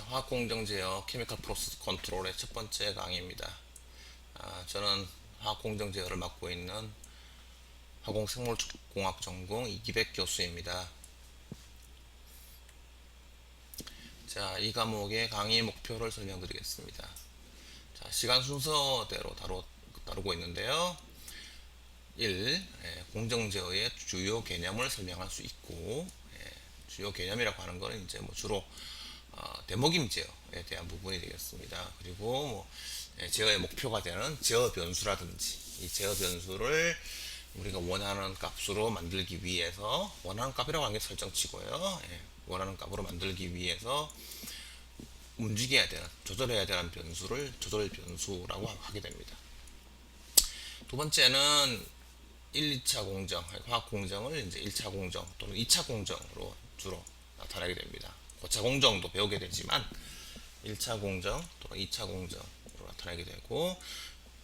화학공정 제어 케미컬 프로세스 컨트롤의 첫 번째 강의입니다. 저는 화학공정 제어를 맡고 있는 화공생물공학 전공 이기백 교수입니다. 자, 이 과목의 강의 목표를 설명드리겠습니다. 자, 시간 순서대로 다루고 있는데요. 1. 공정 제어의 주요 개념을 설명할 수 있고, 주요 개념이라고 하는 것은 이제 주로 대목임 제어에 대한 부분이 되겠습니다. 그리고 제어의 목표가 되는 제어 변수라든지 이 제어 변수를 우리가 원하는 값으로 만들기 위해서 원하는 값이라고 하는 게 설정치고요. 원하는 값으로 만들기 위해서 움직여야 되는 조절해야 되는 변수를 조절 변수라고 하게 됩니다. 두 번째는 1, 2차 공정, 화학 공정을 이제 1차 공정 또는 2차 공정으로 주로 나타나게 됩니다. 고차 공정도 배우게 되지만 1차 공정 또는 2차 공정으로 나타나게 되고,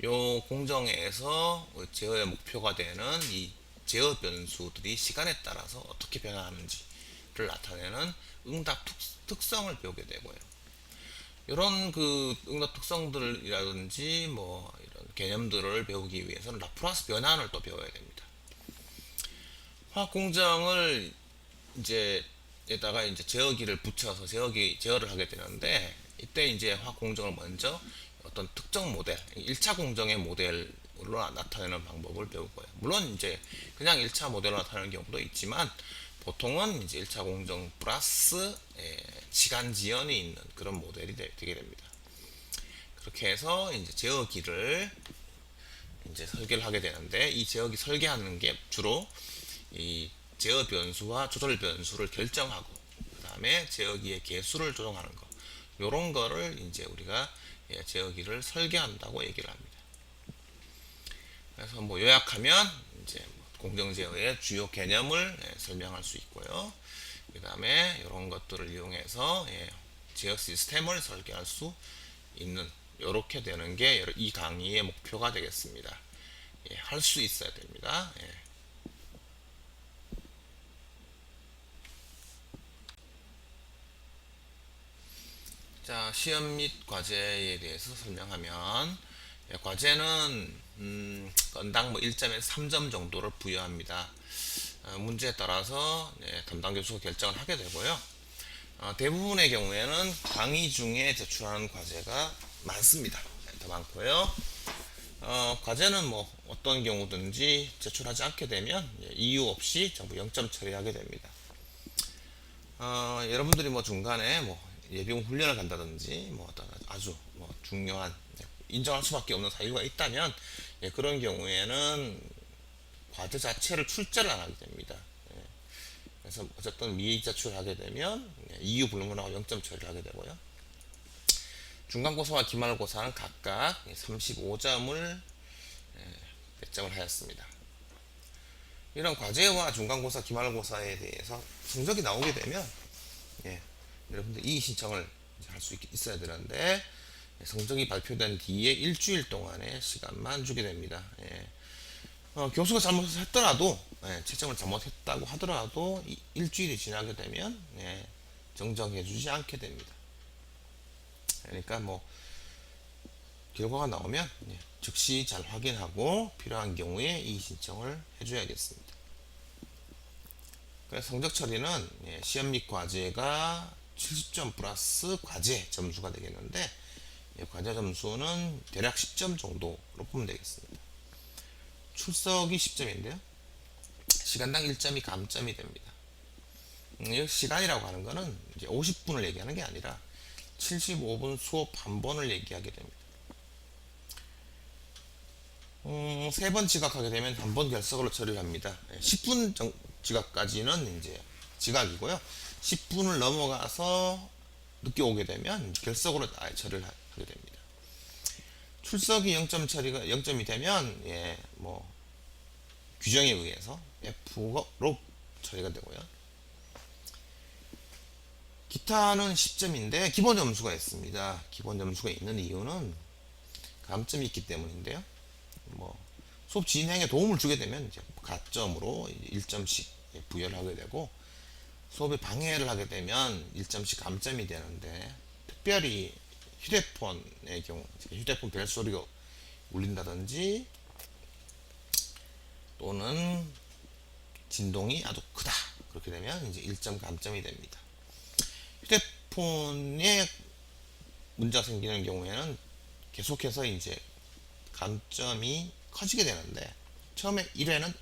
요 공정에서 제어의 목표가 되는 이 제어 변수들이 시간에 따라서 어떻게 변화하는지를 나타내는 응답 특성을 배우게 되고요. 이런 그 응답 특성들이라든지 이런 개념들을 배우기 위해서는 라프라스 변환을 또 배워야 됩니다. 화학 공정을 에다가 이제 제어기를 붙여서 제어를 하게 되는데, 이때 이제 화학 공정을 먼저 어떤 특정 모델, 1차 공정의 모델로 나타내는 방법을 배우고요. 물론 이제 그냥 1차 모델로 나타내는 경우도 있지만, 보통은 이제 1차 공정 플러스 시간 지연이 있는 그런 모델이 되게 됩니다. 그렇게 해서 이제 제어기를 이제 설계를 하게 되는데, 이 제어기 설계하는 게 주로 이 제어 변수와 조절 변수를 결정하고, 그 다음에 제어기의 개수를 조정하는 거, 요런 거를 이제 우리가 제어기를 설계한다고 얘기를 합니다. 그래서 요약하면 이제 공정 제어의 주요 개념을 설명할 수 있고요. 그 다음에 이런 것들을 이용해서 제어 시스템을 설계할 수 있는, 이렇게 되는 게 이 강의의 목표가 되겠습니다. 할 수 있어야 됩니다. 자, 시험 및 과제에 대해서 설명하면, 과제는 건당 1점에서 3점 정도를 부여합니다. 문제에 따라서 담당 교수가 결정을 하게 되고요. 대부분의 경우에는 강의 중에 제출하는 과제가 많습니다. 더 많고요. 과제는 어떤 경우든지 제출하지 않게 되면 이유 없이 전부 0점 처리하게 됩니다. 여러분들이 중간에 예비군 훈련을 간다든지 어떤 아주 중요한 인정할 수밖에 없는 사유가 있다면, 그런 경우에는 과제 자체를 출제를 안 하게 됩니다. 그래서 어쨌든 미제출하게 되면 이유 불문하고 0점 처리를 하게 되고요. 중간고사와 기말고사는 각각 35점을 배점을 하였습니다. 이런 과제와 중간고사, 기말고사에 대해서 성적이 나오게 되면 여러분들 이의 신청을 할 수 있어야 되는데, 성적이 발표된 뒤에 일주일 동안의 시간만 주게 됩니다. 교수가 잘못했더라도, 채점을 잘못했다고 하더라도 일주일이 지나게 되면 정정해 주지 않게 됩니다. 그러니까 결과가 나오면 즉시 잘 확인하고 필요한 경우에 이의 신청을 해줘야겠습니다. 그래서 성적 처리는 시험 및 과제가 70점 플러스 과제 점수가 되겠는데, 과제 점수는 대략 10점 정도로 보면 되겠습니다. 출석이 10점인데요. 시간당 1점이 감점이 됩니다. 시간이라고 하는 거는 이제 50분을 얘기하는 게 아니라 75분 수업 한 번을 얘기하게 됩니다. 3번 지각하게 되면 한 번 결석으로 처리를 합니다. 10분 지각까지는 이제 지각이고요. 10분을 넘어가서 늦게 오게 되면 결석으로 아예 처리를 하게 됩니다. 출석이 0점이 되면 규정에 의해서 F로 처리가 되고요. 기타는 10점인데 기본 점수가 있습니다. 기본 점수가 있는 이유는 감점이 있기 때문인데요. 수업 진행에 도움을 주게 되면 이제 가점으로 1점씩 부여를 하게 되고, 수업에 방해를 하게 되면 1점씩 감점이 되는데, 특별히 휴대폰의 경우, 휴대폰 벨소리가 울린다든지 또는 진동이 아주 크다, 그렇게 되면 이제 1점 감점이 됩니다. 휴대폰에 문제가 생기는 경우에는 계속해서 이제 감점이 커지게 되는데, 처음에 1회는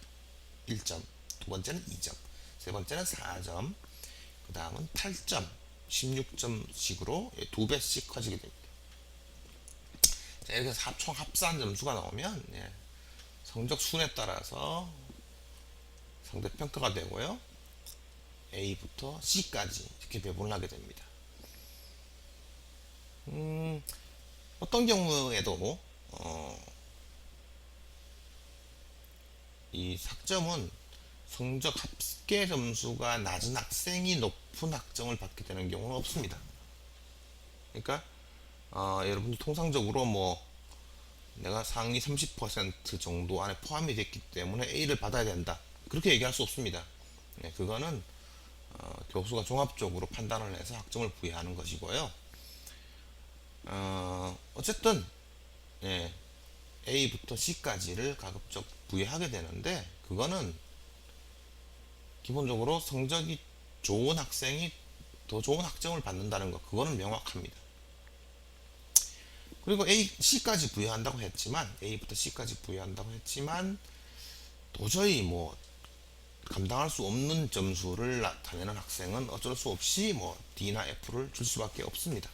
1점, 두 번째는 2점, 세 번째는 4점, 그 다음은 8점, 16점씩으로 2배씩 커지게 됩니다. 자, 이렇게 해서 총 합산 점수가 나오면 성적 순에 따라서 상대평가가 되고요. A부터 C까지 이렇게 배분을 하게 됩니다. 어떤 경우에도 이 학점은 성적 합계 점수가 낮은 학생이 높은 학점을 받게 되는 경우는 없습니다. 그러니까 여러분들 통상적으로 뭐 내가 상위 30% 정도 안에 포함이 됐기 때문에 A를 받아야 된다, 그렇게 얘기할 수 없습니다. 그거는 교수가 종합적으로 판단을 해서 학점을 부여하는 것이고요. 어쨌든 A부터 C까지를 가급적 부여하게 되는데, 그거는 기본적으로 성적이 좋은 학생이 더 좋은 학점을 받는다는 것, 그거는 명확합니다. 그리고 C까지 부여한다고 했지만, A부터 C까지 부여한다고 했지만 도저히 뭐 감당할 수 없는 점수를 나타내는 학생은 어쩔 수 없이 뭐 D나 F를 줄 수밖에 없습니다.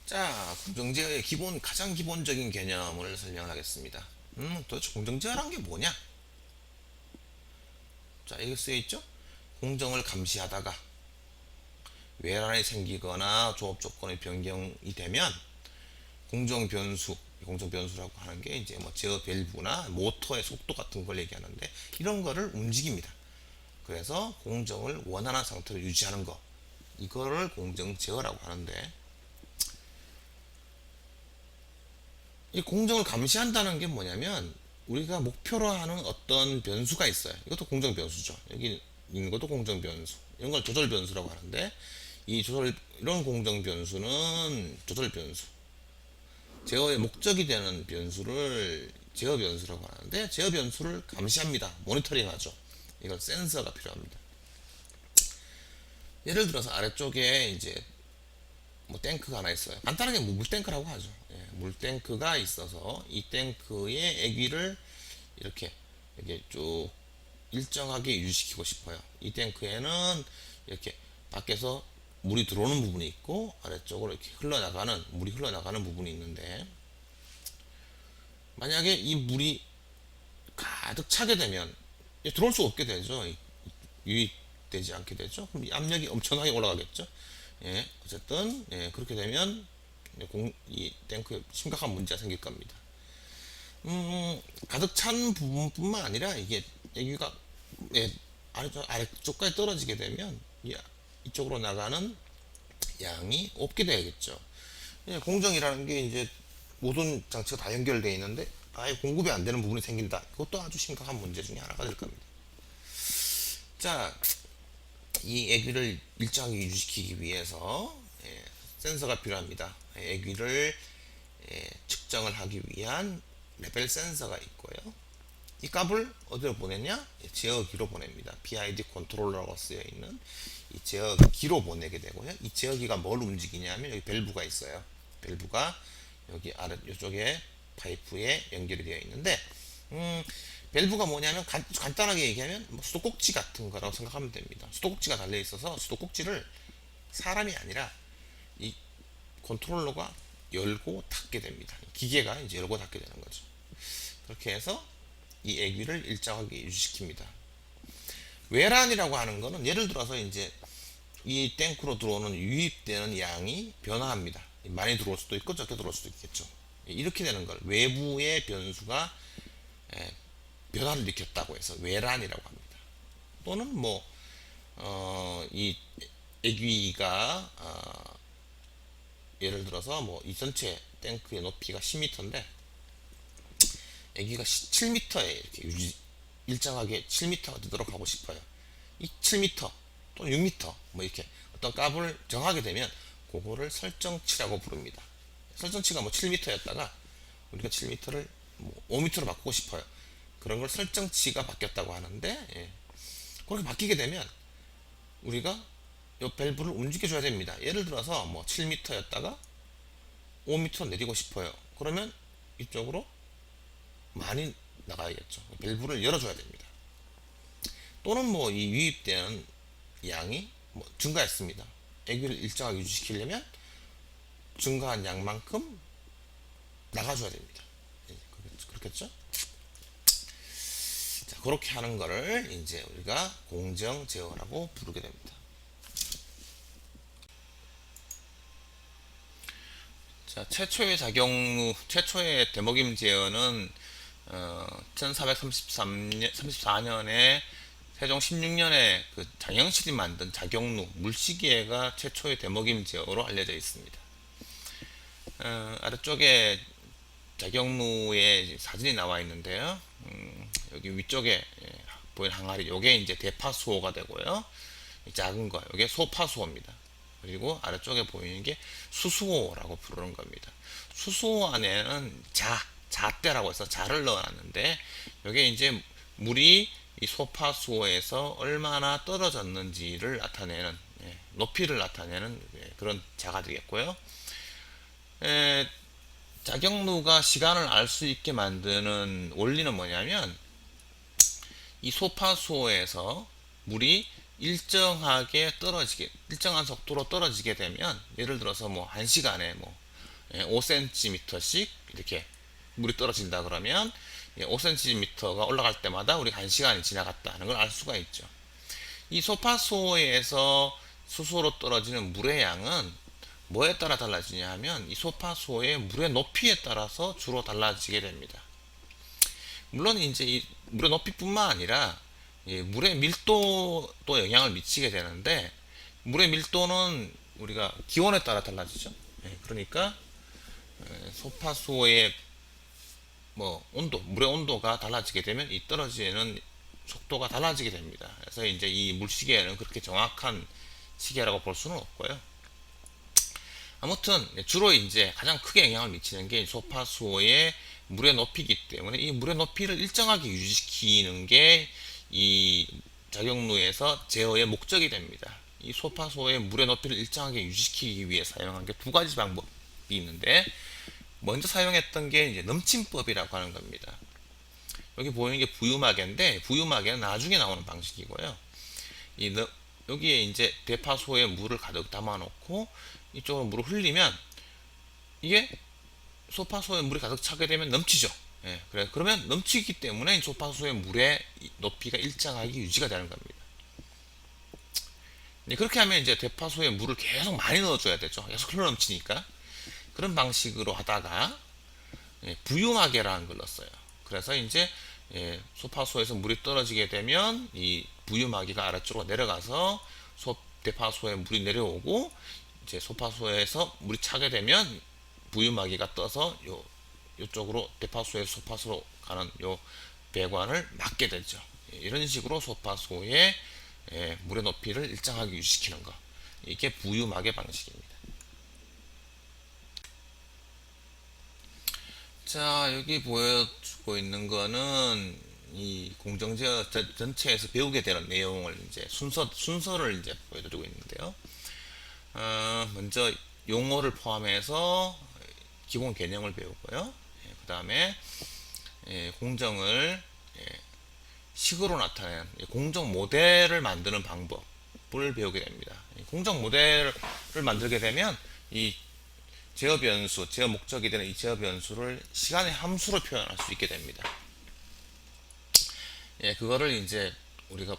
자, 공정제어의 가장 기본적인 개념을 설명하겠습니다. 도대체 공정제어란 게 뭐냐? 자, 여기 쓰여있죠? 공정을 감시하다가 외란이 생기거나 조업 조건의 변경이 되면 공정변수라고 하는 게 이제 뭐 제어 밸브나 모터의 속도 같은 걸 얘기하는데, 이런 거를 움직입니다. 그래서 공정을 원활한 상태로 유지하는 거, 이거를 공정 제어라고 하는데, 이 공정을 감시한다는 게 뭐냐면 우리가 목표로 하는 어떤 변수가 있어요. 이것도 공정 변수죠. 여기 있는 것도 공정 변수. 이런 걸 조절 변수라고 하는데, 이런 공정 변수는 조절 변수. 제어의 목적이 되는 변수를 제어 변수라고 하는데, 제어 변수를 감시합니다. 모니터링 하죠. 이건 센서가 필요합니다. 예를 들어서 아래쪽에 이제 뭐 탱크가 하나 있어요. 간단하게 물탱크라고 하죠. 물탱크가 있어서 이 탱크의 액위를 이렇게 쭉 일정하게 유지시키고 싶어요. 이 탱크에는 이렇게 밖에서 물이 들어오는 부분이 있고 아래쪽으로 이렇게 물이 흘러나가는 부분이 있는데, 만약에 이 물이 가득 차게 되면 들어올 수 없게 되죠. 유입되지 않게 되죠. 그럼 압력이 엄청나게 올라가겠죠. 어쨌든 그렇게 되면 이 탱크에 심각한 문제가 생길 겁니다. 가득 찬 부분뿐만 아니라 이게 액유가 아래쪽까지 떨어지게 되면 이쪽으로 나가는 양이 없게 되겠죠. 공정이라는 게 이제 모든 장치가 다 연결되어 있는데 아예 공급이 안 되는 부분이 생긴다. 이것도 아주 심각한 문제 중에 하나가 될 겁니다. 자, 이 액위를 일정하게 유지시키기 위해서 센서가 필요합니다. 액위를 측정을 하기 위한 레벨 센서가 있고요. 이 값을 어디로 보내냐? 제어기로 보냅니다. PID 컨트롤러라고 쓰여 있는 이 제어기로 보내게 되고요. 이 제어기가 뭘 움직이냐면 여기 밸브가 있어요. 밸브가 여기 아래 이쪽에 파이프에 연결이 되어 있는데, 밸브가 뭐냐면 간단하게 얘기하면 뭐 수도꼭지 같은 거라고 생각하면 됩니다. 수도꼭지가 달려 있어서 수도꼭지를 사람이 아니라 이 컨트롤러가 열고 닫게 됩니다. 기계가 이제 열고 닫게 되는 거죠. 그렇게 해서 이 액위를 일정하게 유지시킵니다. 외란이라고 하는 거는 예를 들어서 이제 이 탱크로 들어오는 유입되는 양이 변화합니다. 많이 들어올 수도 있고 적게 들어올 수도 있겠죠. 이렇게 되는 걸 외부의 변수가 변화를 일으켰다고 해서 외란이라고 합니다. 또는 이 액위가 예를 들어서 이 전체 탱크의 높이가 10m인데 액위가 7m에 이렇게 일정하게 7m가 되도록 하고 싶어요. 이 7m 또 6m 뭐 이렇게 어떤 값을 정하게 되면 그거를 설정치라고 부릅니다. 설정치가 뭐 7m였다가 우리가 7m를 뭐 5m로 바꾸고 싶어요. 그런 걸 설정치가 바뀌었다고 하는데, 예. 그렇게 바뀌게 되면 우리가 이 밸브를 움직여줘야 됩니다. 예를 들어서 뭐 7m였다가 5m로 내리고 싶어요. 그러면 이쪽으로 많이 나가야겠죠. 밸브를 열어줘야 됩니다. 또는 뭐 이 유입되는 양이 뭐 증가했습니다. 액유를 일정하게 유지시키려면 증가한 양만큼 나가줘야 됩니다. 예, 그렇겠죠? 자, 그렇게 하는 거를 이제 우리가 공정 제어라고 부르게 됩니다. 자, 최초의 대목임 제어는 1434년에 세종 16년에 그 장영실이 만든 자경루 물시계가 최초의 대목임 제어로 알려져 있습니다. 아래쪽에 자경루의 사진이 나와 있는데요. 여기 위쪽에 보이는 항아리, 요게 이제 대파수호가 되고요. 작은 거, 요게 소파수호입니다. 그리고 아래쪽에 보이는 게 수수호라고 부르는 겁니다. 수수호 안에는 자대라고 해서 자를 넣어놨는데, 요게 이제 물이 이 소파수호에서 얼마나 떨어졌는지를 나타내는, 높이를 나타내는 그런 자가 되겠고요. 자경루가 시간을 알 수 있게 만드는 원리는 뭐냐면, 이 소파수호에서 물이 일정한 속도로 떨어지게 되면, 예를 들어서 뭐 1시간에 뭐 5cm씩 이렇게 물이 떨어진다 그러면 5cm가 올라갈 때마다 우리가 1시간이 지나갔다는 걸 알 수가 있죠. 이 소파수호에서 수소로 떨어지는 물의 양은 뭐에 따라 달라지냐 하면 이 소파수호의 물의 높이에 따라서 주로 달라지게 됩니다. 물론 이제 이 물의 높이뿐만 아니라 물의 밀도도 영향을 미치게 되는데, 물의 밀도는 우리가 기온에 따라 달라지죠. 그러니까 소파수의 뭐 물의 온도가 달라지게 되면 이 떨어지는 속도가 달라지게 됩니다. 그래서 이제 이 물시계는 그렇게 정확한 시계라고 볼 수는 없고요. 아무튼 주로 이제 가장 크게 영향을 미치는 게 소파수의 물의 높이이기 때문에 이 물의 높이를 일정하게 유지시키는 게 이 자경루에서 제어의 목적이 됩니다. 이 소파수의 물의 높이를 일정하게 유지시키기 위해 사용한 게 두 가지 방법이 있는데, 먼저 사용했던 게 이제 넘침법이라고 하는 겁니다. 여기 보이는 게 부유마개인데, 부유마개는 나중에 나오는 방식이고요. 여기에 이제 대파소에 물을 가득 담아놓고 이쪽으로 물을 흘리면 이게 소파소에 물이 가득 차게 되면 넘치죠. 그러면 넘치기 때문에 소파소의 물의 높이가 일정하게 유지가 되는 겁니다. 그렇게 하면 이제 대파소에 물을 계속 많이 넣어줘야 되죠. 계속 흘러 넘치니까. 그런 방식으로 하다가 부유마개라는 걸 넣었어요. 그래서 이제 소파소에서 물이 떨어지게 되면 이 부유마개가 아래쪽으로 내려가서 대파소에 물이 내려오고, 이제 소파소에서 물이 차게 되면 부유마개가 떠서 이쪽으로 대파소에서 소파소로 가는 요 배관을 막게 되죠. 이런 식으로 소파소의 물의 높이를 일정하게 유지시키는 거, 이게 부유마개 방식입니다. 자, 여기 보여주고 있는 거는 이 공정제어 전체에서 배우게 되는 내용을 이제 순서를 이제 보여드리고 있는데요. 먼저 용어를 포함해서 기본 개념을 배우고요. 그 다음에 공정을 식으로 나타내는 공정 모델을 만드는 방법을 배우게 됩니다. 공정 모델을 만들게 되면 이 제어 변수, 제어 목적이 되는 이 제어 변수를 시간의 함수로 표현할 수 있게 됩니다. 그거를 이제 우리가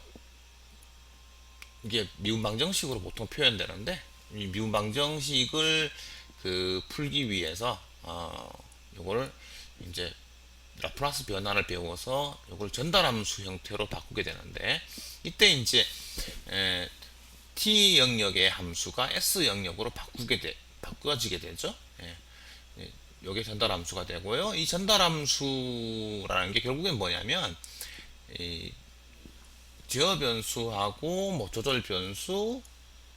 이게 미분 방정식으로 보통 표현되는데, 이 미분 방정식을 풀기 위해서 요거를 이제 라플라스 변환을 배워서 요걸 전달함수 형태로 바꾸게 되는데, 이때 이제 t 영역의 함수가 s 영역으로 바꿔지게 되죠. 요게 전달함수가 되고요. 이 전달함수라는 게 결국엔 뭐냐면 제어 변수하고 뭐 조절 변수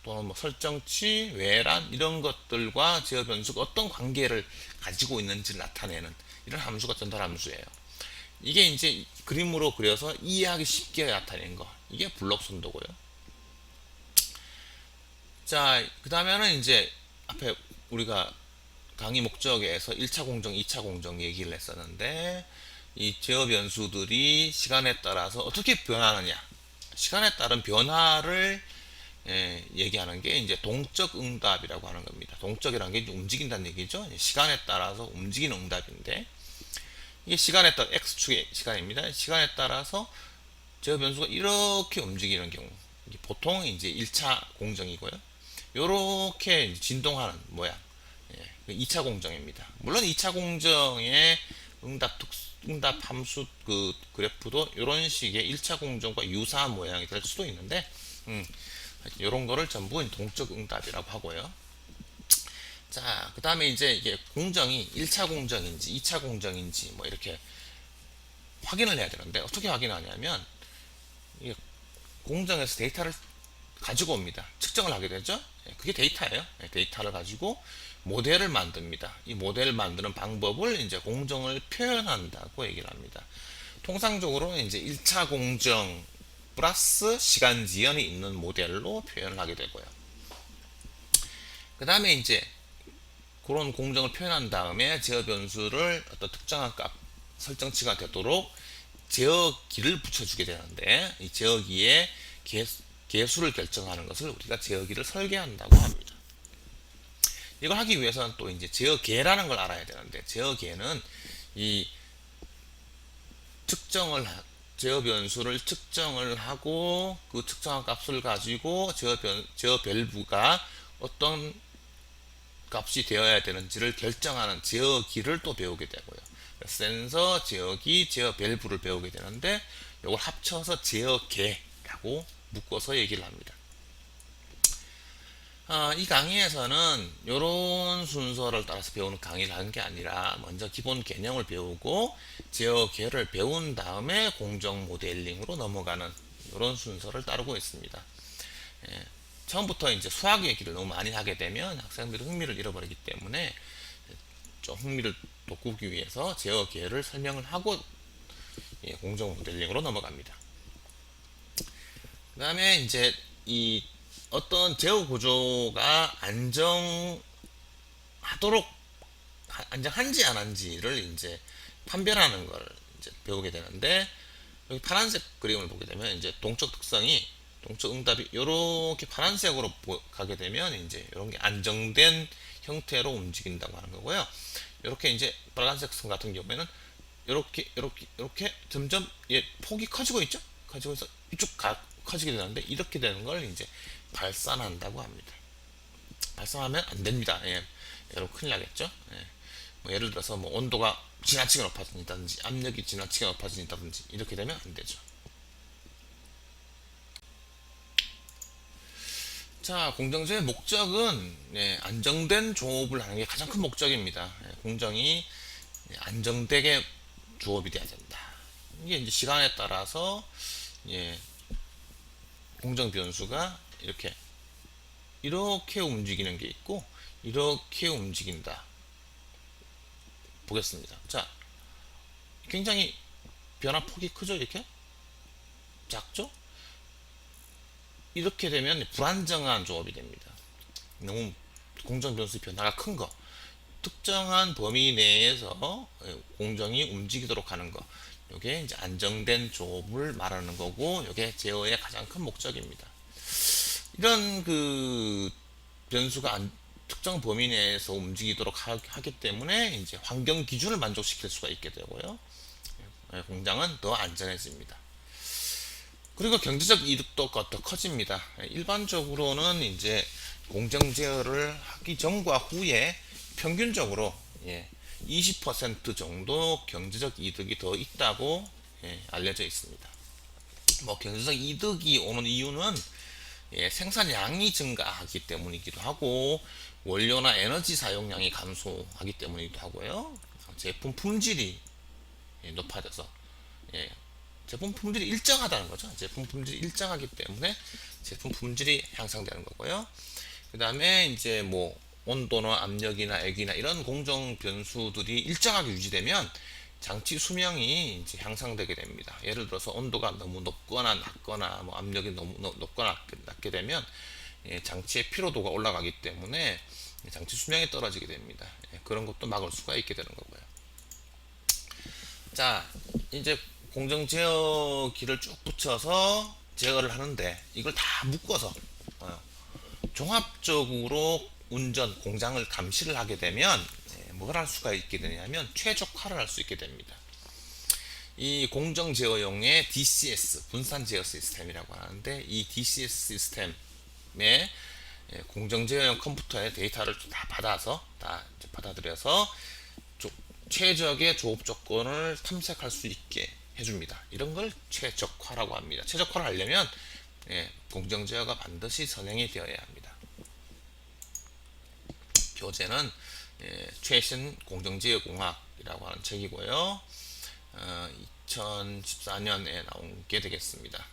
또는 뭐 설정치, 외란 이런 것들과 제어 변수가 어떤 관계를 가지고 있는지를 나타내는 이런 함수가 전달 함수예요. 이게 이제 그림으로 그려서 이해하기 쉽게 나타낸 거. 이게 블록 선도고요. 자, 그 다음에는 이제 앞에 우리가 강의 목적에서 1차 공정, 2차 공정 얘기를 했었는데 이 제어 변수들이 시간에 따라서 어떻게 변하느냐, 시간에 따른 변화를 얘기하는 게 이제 동적 응답이라고 하는 겁니다. 동적이라는 게 이제 움직인다는 얘기죠. 시간에 따라서 움직이는 응답인데 이게 시간에 따라 x축의 시간입니다. 시간에 따라서 제어 변수가 이렇게 움직이는 경우 보통 이제 1차 공정이고요. 이렇게 진동하는 모양 2차 공정입니다. 물론 2차 공정의 응답 함수 그 그래프도 이런 식의 1차 공정과 유사한 모양이 될 수도 있는데 이런 거를 전부 동적 응답이라고 하고요. 자, 그 다음에 이제 이게 공정이 1차 공정인지 2차 공정인지 뭐 이렇게 확인을 해야 되는데 어떻게 확인하냐면 이게 공정에서 데이터를 가지고 옵니다. 측정을 하게 되죠. 그게 데이터예요. 데이터를 가지고 모델을 만듭니다. 이 모델을 만드는 방법을 이제 공정을 표현한다고 얘기를 합니다. 통상적으로 이제 1차 공정 플러스 시간 지연이 있는 모델로 표현을 하게 되고요. 그 다음에 이제 그런 공정을 표현한 다음에 제어 변수를 어떤 특정한 값 설정치가 되도록 제어기를 붙여주게 되는데 이 제어기에 개수를 결정하는 것을 우리가 제어기를 설계한다고 합니다. 이걸 하기 위해서는 또 이제 제어계라는 걸 알아야 되는데 제어계는 이 제어 변수를 측정을 하고 그 측정한 값을 가지고 제어 밸브가 어떤 값이 되어야 되는지를 결정하는 제어기를 또 배우게 되고요. 센서, 제어기, 제어 밸브를 배우게 되는데 이걸 합쳐서 제어계라고 묶어서 얘기를 합니다. 이 강의에서는 이런 순서를 따라서 배우는 강의를 하는 게 아니라 먼저 기본 개념을 배우고 제어계를 배운 다음에 공정 모델링으로 넘어가는 이런 순서를 따르고 있습니다. 처음부터 이제 수학 얘기를 너무 많이 하게 되면 학생들이 흥미를 잃어버리기 때문에 좀 흥미를 돋구기 위해서 제어계를 설명을 하고 공정 모델링으로 넘어갑니다. 그 다음에 이제 이 어떤 제어 구조가 안정한지 안 한지를 이제 판별하는 걸 이제 배우게 되는데 여기 파란색 그림을 보게 되면 이제 동적 응답이 이렇게 파란색으로 가게 되면 이제 이런 게 안정된 형태로 움직인다고 하는 거고요. 이렇게 이제 빨간색 선 같은 경우에는 이렇게 점점 폭이 커지고 있죠. 커지고 있어 이쪽 커지게 되는데 이렇게 되는 걸 이제 발산한다고 합니다. 발산하면 안 됩니다. 여러분 큰일 나겠죠. 뭐 예를 들어서 뭐 온도가 지나치게 높아진다든지 압력이 지나치게 높아진다든지 이렇게 되면 안 되죠. 자, 공정제의 목적은 안정된 조업을 하는 게 가장 큰 목적입니다. 공정이 안정되게 조업이 돼야 된다. 이게 이제 시간에 따라서 공정 변수가 이렇게 움직이는 게 있고 이렇게 움직인다. 보겠습니다. 자, 굉장히 변화폭이 크죠? 이렇게 작죠? 이렇게 되면 불안정한 조업이 됩니다. 너무 공정 변수 변화가 큰 거, 특정한 범위 내에서 공정이 움직이도록 하는 거, 이게 이제 안정된 조업을 말하는 거고, 이게 제어의 가장 큰 목적입니다. 이런 그 변수가 특정 범위 내에서 움직이도록 하기 때문에 이제 환경 기준을 만족시킬 수가 있게 되고요. 공장은 더 안전해집니다. 그리고 경제적 이득도 더 커집니다. 일반적으로는 이제 공정 제어를 하기 전과 후에 평균적으로 20% 정도 경제적 이득이 더 있다고 알려져 있습니다. 뭐 경제적 이득이 오는 이유는 생산량이 증가하기 때문이기도 하고 원료나 에너지 사용량이 감소하기 때문이기도 하고요. 제품 품질이 높아져서 제품 품질이 일정하다는 거죠. 제품 품질이 일정하기 때문에 제품 품질이 향상되는 거고요. 그 다음에 이제 뭐 온도나 압력이나 액이나 이런 공정 변수들이 일정하게 유지되면 장치 수명이 이제 향상되게 됩니다. 예를 들어서 온도가 너무 높거나 낮거나 뭐 압력이 너무 높거나 낮게 되면 장치의 피로도가 올라가기 때문에 장치 수명이 떨어지게 됩니다. 그런 것도 막을 수가 있게 되는 거고요. 자, 이제 공정 제어기를 쭉 붙여서 제어를 하는데 이걸 다 묶어서 종합적으로 운전 공장을 감시를 하게 되면 뭘 할 수가 있게 되냐면 최적화를 할 수 있게 됩니다. 이 공정 제어용의 DCS 분산 제어 시스템이라고 하는데 이 DCS 시스템에 공정 제어용 컴퓨터의 데이터를 다 받아서 다 받아들여서 최적의 조업 조건을 탐색할 수 있게 해줍니다. 이런 걸 최적화라고 합니다. 최적화를 하려면 공정 제어가 반드시 선행이 되어야 합니다. 교재는 최신 공정제어공학이라고 하는 책이고요. 2014년에 나온 게 되겠습니다.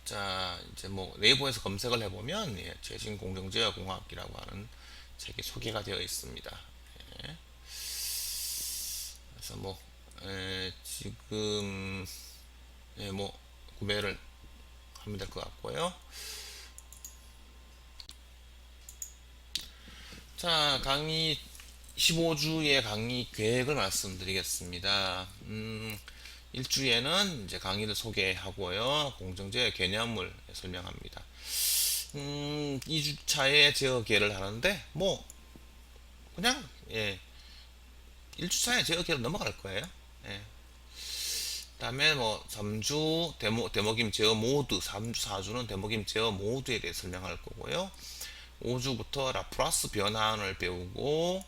자, 이제 뭐 네이버에서 검색을 해보면 최신 공정제어공학이라고 하는 책이 소개가 되어 있습니다. 그래서 뭐 지금 뭐 구매를 하면 될 것 같고요. 자, 강의 15주의 강의 계획을 말씀드리겠습니다. 1주에는 이제 강의를 소개하고요. 공정제어 개념을 설명합니다. 2주차에 제어계를 하는데 뭐 그냥 1주차에 제어계로 넘어갈 거예요. 그다음에 뭐 3주 데모김 제어 모드, 3주 4주는 데모김 제어 모드에 대해 설명할 거고요. 5주부터 라플라스 변환을 배우고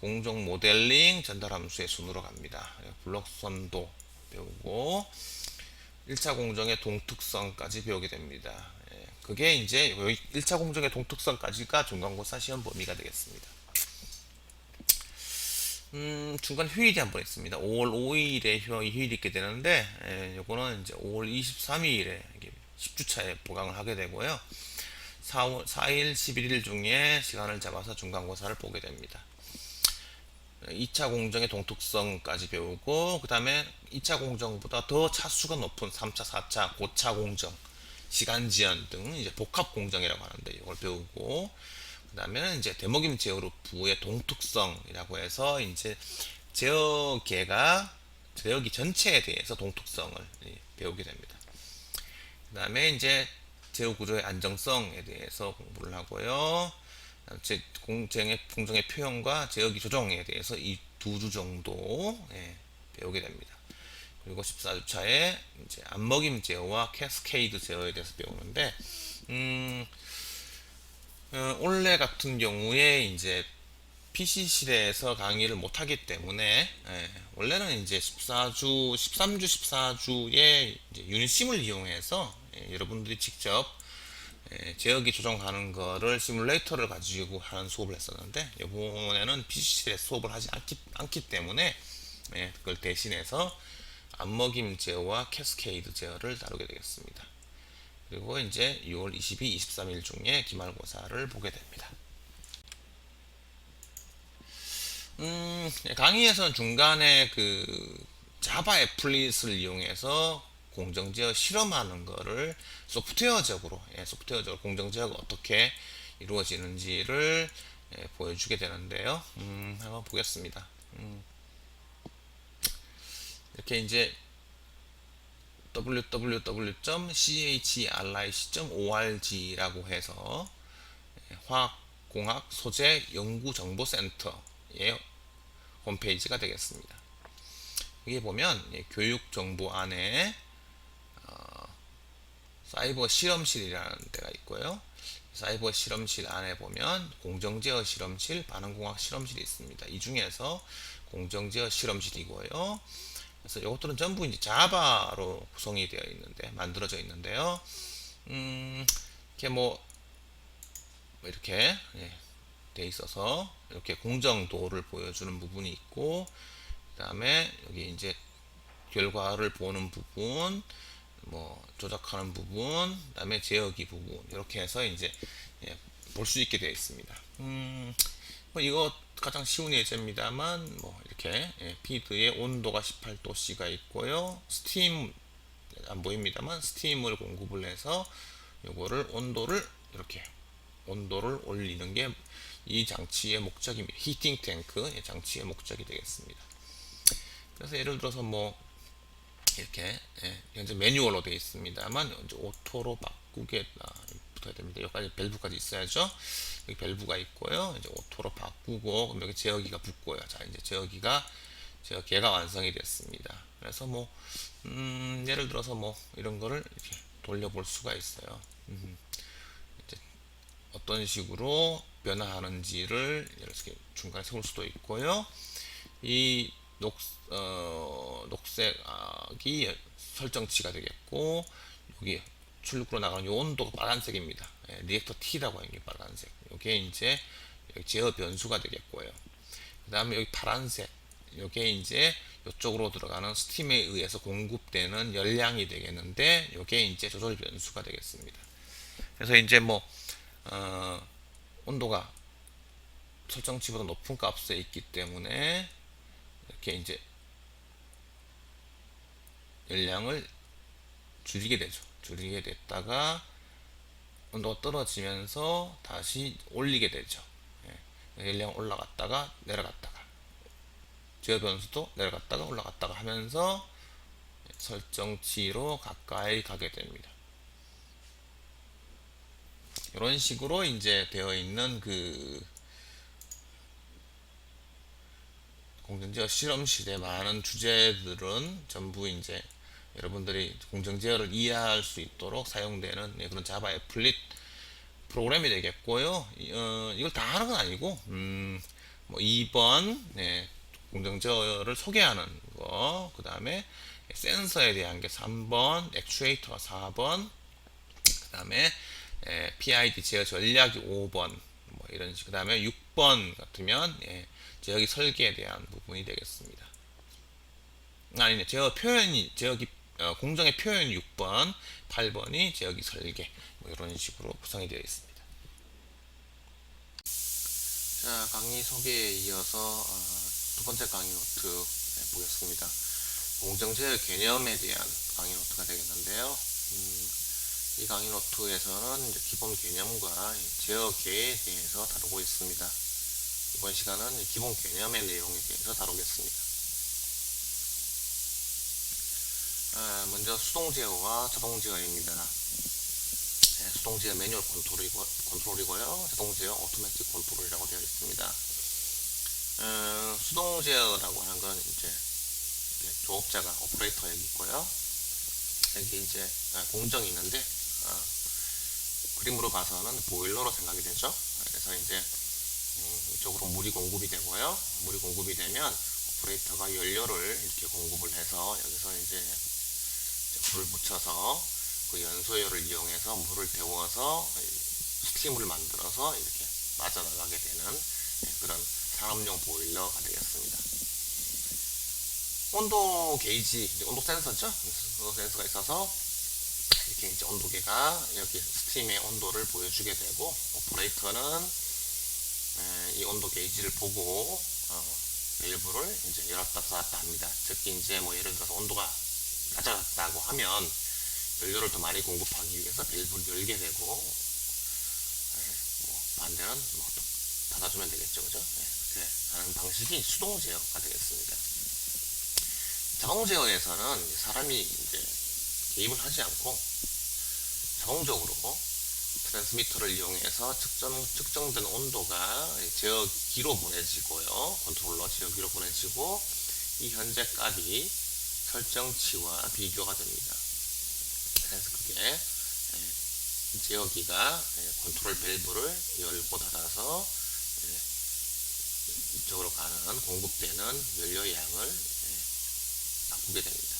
공정 모델링 전달함수의 순으로 갑니다. 블록선도 배우고 1차 공정의 동특성까지 배우게 됩니다. 그게 이제 1차 공정의 동특성까지가 중간고사 시험 범위가 되겠습니다. 중간 휴일이 한 번 있습니다. 5월 5일에 휴일이 있게 되는데, 요거는 이제 5월 23일에 10주차에 보강을 하게 되고요. 4일, 11일 중에 시간을 잡아서 중간고사를 보게 됩니다. 2차 공정의 동특성까지 배우고, 그 다음에 2차 공정보다 더 차수가 높은 3차, 4차, 고차 공정, 시간 지연 등 이제 복합 공정이라고 하는데 이걸 배우고, 그 다음에 이제 데모김 제어루프의 동특성이라고 해서 이제 제어기 전체에 대해서 동특성을 배우게 됩니다. 그 다음에 이제 제어 구조의 안정성에 대해서 공부를 하고요. 공정의 표현과 제어기 조정에 대해서 이 2주 정도 배우게 됩니다. 그리고 14주차에 이제 안먹임 제어와 캐스케이드 제어에 대해서 배우는데, 올해 같은 경우에 이제 PC실에서 강의를 못하기 때문에 원래는 이제 13주, 14주에 유니심을 이용해서 여러분들이 직접 제어기 조정하는 거를 시뮬레이터를 가지고 하는 수업을 했었는데 이번에는 PC실에 수업을 하지 않기 때문에 그걸 대신해서 안먹임 제어와 캐스케이드 제어를 다루게 되겠습니다. 그리고 이제 6월 22, 23일 중에 기말고사를 보게 됩니다. 강의에서는 중간에 그 자바 애플릿을 이용해서 공정제어 실험하는 거를 소프트웨어적으로 공정제어가 어떻게 이루어지는지를 보여주게 되는데요. 한번 보겠습니다. 이렇게 이제 www.chric.org라고 해서 화학공학 소재 연구정보센터의 홈페이지가 되겠습니다. 여기 보면 교육정보 안에 사이버 실험실이라는 데가 있고요. 사이버 실험실 안에 보면 공정제어 실험실, 반응공학 실험실이 있습니다. 이 중에서 공정제어 실험실이고요. 그래서 이것들은 전부 이제 자바로 구성이 되어 있는데 만들어져 있는데요. 이렇게 뭐 이렇게 돼 있어서 이렇게 공정도를 보여주는 부분이 있고, 그 다음에 여기 이제 결과를 보는 부분, 뭐 조작하는 부분, 그 다음에 제어기 부분, 이렇게 해서 이제 볼 수 있게 되어 있습니다. 뭐 이거 가장 쉬운 예제입니다만, 뭐 이렇게 피드에 온도가 18도씨가 있고요. 스팀 안 보입니다만 스팀을 공급을 해서 요거를 이렇게 온도를 올리는 게 이 장치의 목적입니다. 히팅 탱크 장치의 목적이 되겠습니다. 그래서 예를 들어서 뭐 이렇게 현재 매뉴얼로 되어 있습니다만 이제 오토로 바꾸겠다 붙어야 됩니다. 여기까지 밸브까지 있어야죠. 여기 밸브가 있고요. 이제 오토로 바꾸고, 그럼 여기 제어기가 붙고요. 자, 이제 제어기가 완성이 됐습니다. 그래서 뭐 예를 들어서 뭐 이런 거를 이렇게 돌려볼 수가 있어요. 이제 어떤 식으로 변화하는지를 이렇게 중간에 세울 수도 있고요. 이 녹색이 설정치가 되겠고, 여기 출력으로 나가는 이 온도가 빨간색입니다. 리액터 T라고 하는 게 빨간색. 이게 이제 제어 변수가 되겠고요. 그 다음에 여기 파란색, 이게 이제 이쪽으로 들어가는 스팀에 의해서 공급되는 열량이 되겠는데, 이게 이제 조절 변수가 되겠습니다. 그래서 이제 뭐 온도가 설정치보다 높은 값에 있기 때문에 이렇게 이제 열량을 줄이게 되죠. 줄이게 됐다가 온도가 떨어지면서 다시 올리게 되죠. 열량 올라갔다가 내려갔다가, 제어 변수도 내려갔다가 올라갔다가 하면서 설정치로 가까이 가게 됩니다. 이런 식으로 이제 되어 있는 그 공정제어 실험실의 많은 주제들은 전부 이제 여러분들이 공정제어를 이해할 수 있도록 사용되는 그런 자바 애플릿 프로그램이 되겠고요. 이걸 다 하는 건 아니고, 뭐 2번 공정제어를 소개하는 거, 그 다음에 센서에 대한 게 3번, 액추에이터가 4번, 그 다음에 PID 제어 전략이 5번, 뭐 이런 식. 그 다음에 6번 같으면 제어기 설계에 대한 부분이 되겠습니다. 아니네, 제어기 공정의 표현이 6번, 8번이 제어기 설계, 뭐 이런 식으로 구성이 되어 있습니다. 자, 강의 소개에 이어서 두 번째 강의 노트 보겠습니다. 공정제어 개념에 대한 강의 노트가 되겠는데요. 이 강의 노트에서는 이제 기본 개념과 제어계에 대해서 다루고 있습니다. 이번 시간은 기본 개념의 내용에 대해서 다루겠습니다. 먼저 수동 제어와 자동 제어입니다. 수동 제어 매뉴얼 컨트롤이고요. 자동 제어 오토매틱 컨트롤이라고 되어 있습니다. 수동 제어라고 하는 건 이제 조업자가 오퍼레이터 여기 있고요. 여기 이제 공정이 있는데 그림으로 봐서는 보일러로 생각이 되죠. 그래서 이제 이쪽으로 물이 공급이 되고요. 물이 공급이 되면 오퍼레이터가 연료를 이렇게 공급을 해서 여기서 이제 불을 붙여서 그 연소열을 이용해서 물을 데워서 스팀을 만들어서 이렇게 빠져나가게 되는 그런 산업용 보일러가 되겠습니다. 온도 게이지, 온도 센서죠. 온도 센서가 있어서 이렇게 이제 온도계가 여기 스팀의 온도를 보여주게 되고, 오퍼레이터는 이 온도 게이지를 보고 밸브를 이제 열었다 닫았다 합니다. 즉 이제 뭐 예를 들어서 온도가 낮아졌다고 하면 연료를 더 많이 공급하기 위해서 밸브를 열게 되고, 뭐 반대는 뭐 또 닫아주면 되겠죠, 그죠? 그렇게 하는 방식이 수동 제어가 되겠습니다. 자동 제어에서는 사람이 이제 개입을 하지 않고 자동적으로 트랜스미터를 이용해서 측정된 온도가 제어기로 보내지고요. 컨트롤러 제어기로 보내지고, 이 현재 값이 설정치와 비교가 됩니다. 그래서 그게 제어기가 컨트롤 밸브를 열고 닫아서 이쪽으로 가는 공급되는 연료의 양을 바꾸게 됩니다.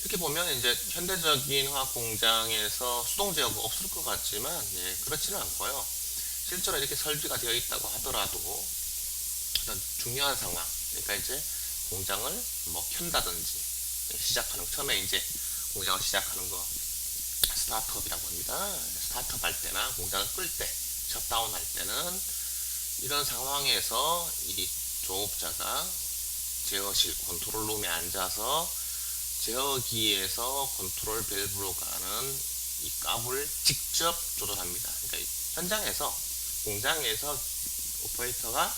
이렇게 보면 이제 현대적인 화학 공장에서 수동 제어가 없을 것 같지만 그렇지는 않고요. 실제로 이렇게 설비가 되어 있다고 하더라도 어떤 중요한 상황, 그러니까 이제 공장을 뭐 켠다든지 시작하는 처음에 이제 공장을 시작하는 거 스타트업이라고 합니다. 스타트업 할 때나 공장을 끌 때, 셧다운 할 때는 이런 상황에서 이 조업자가 제어실 컨트롤룸에 앉아서 제어기에서 컨트롤 밸브로 가는 이 값을 직접 조절합니다. 그러니까 현장에서 공장에서 오퍼레이터가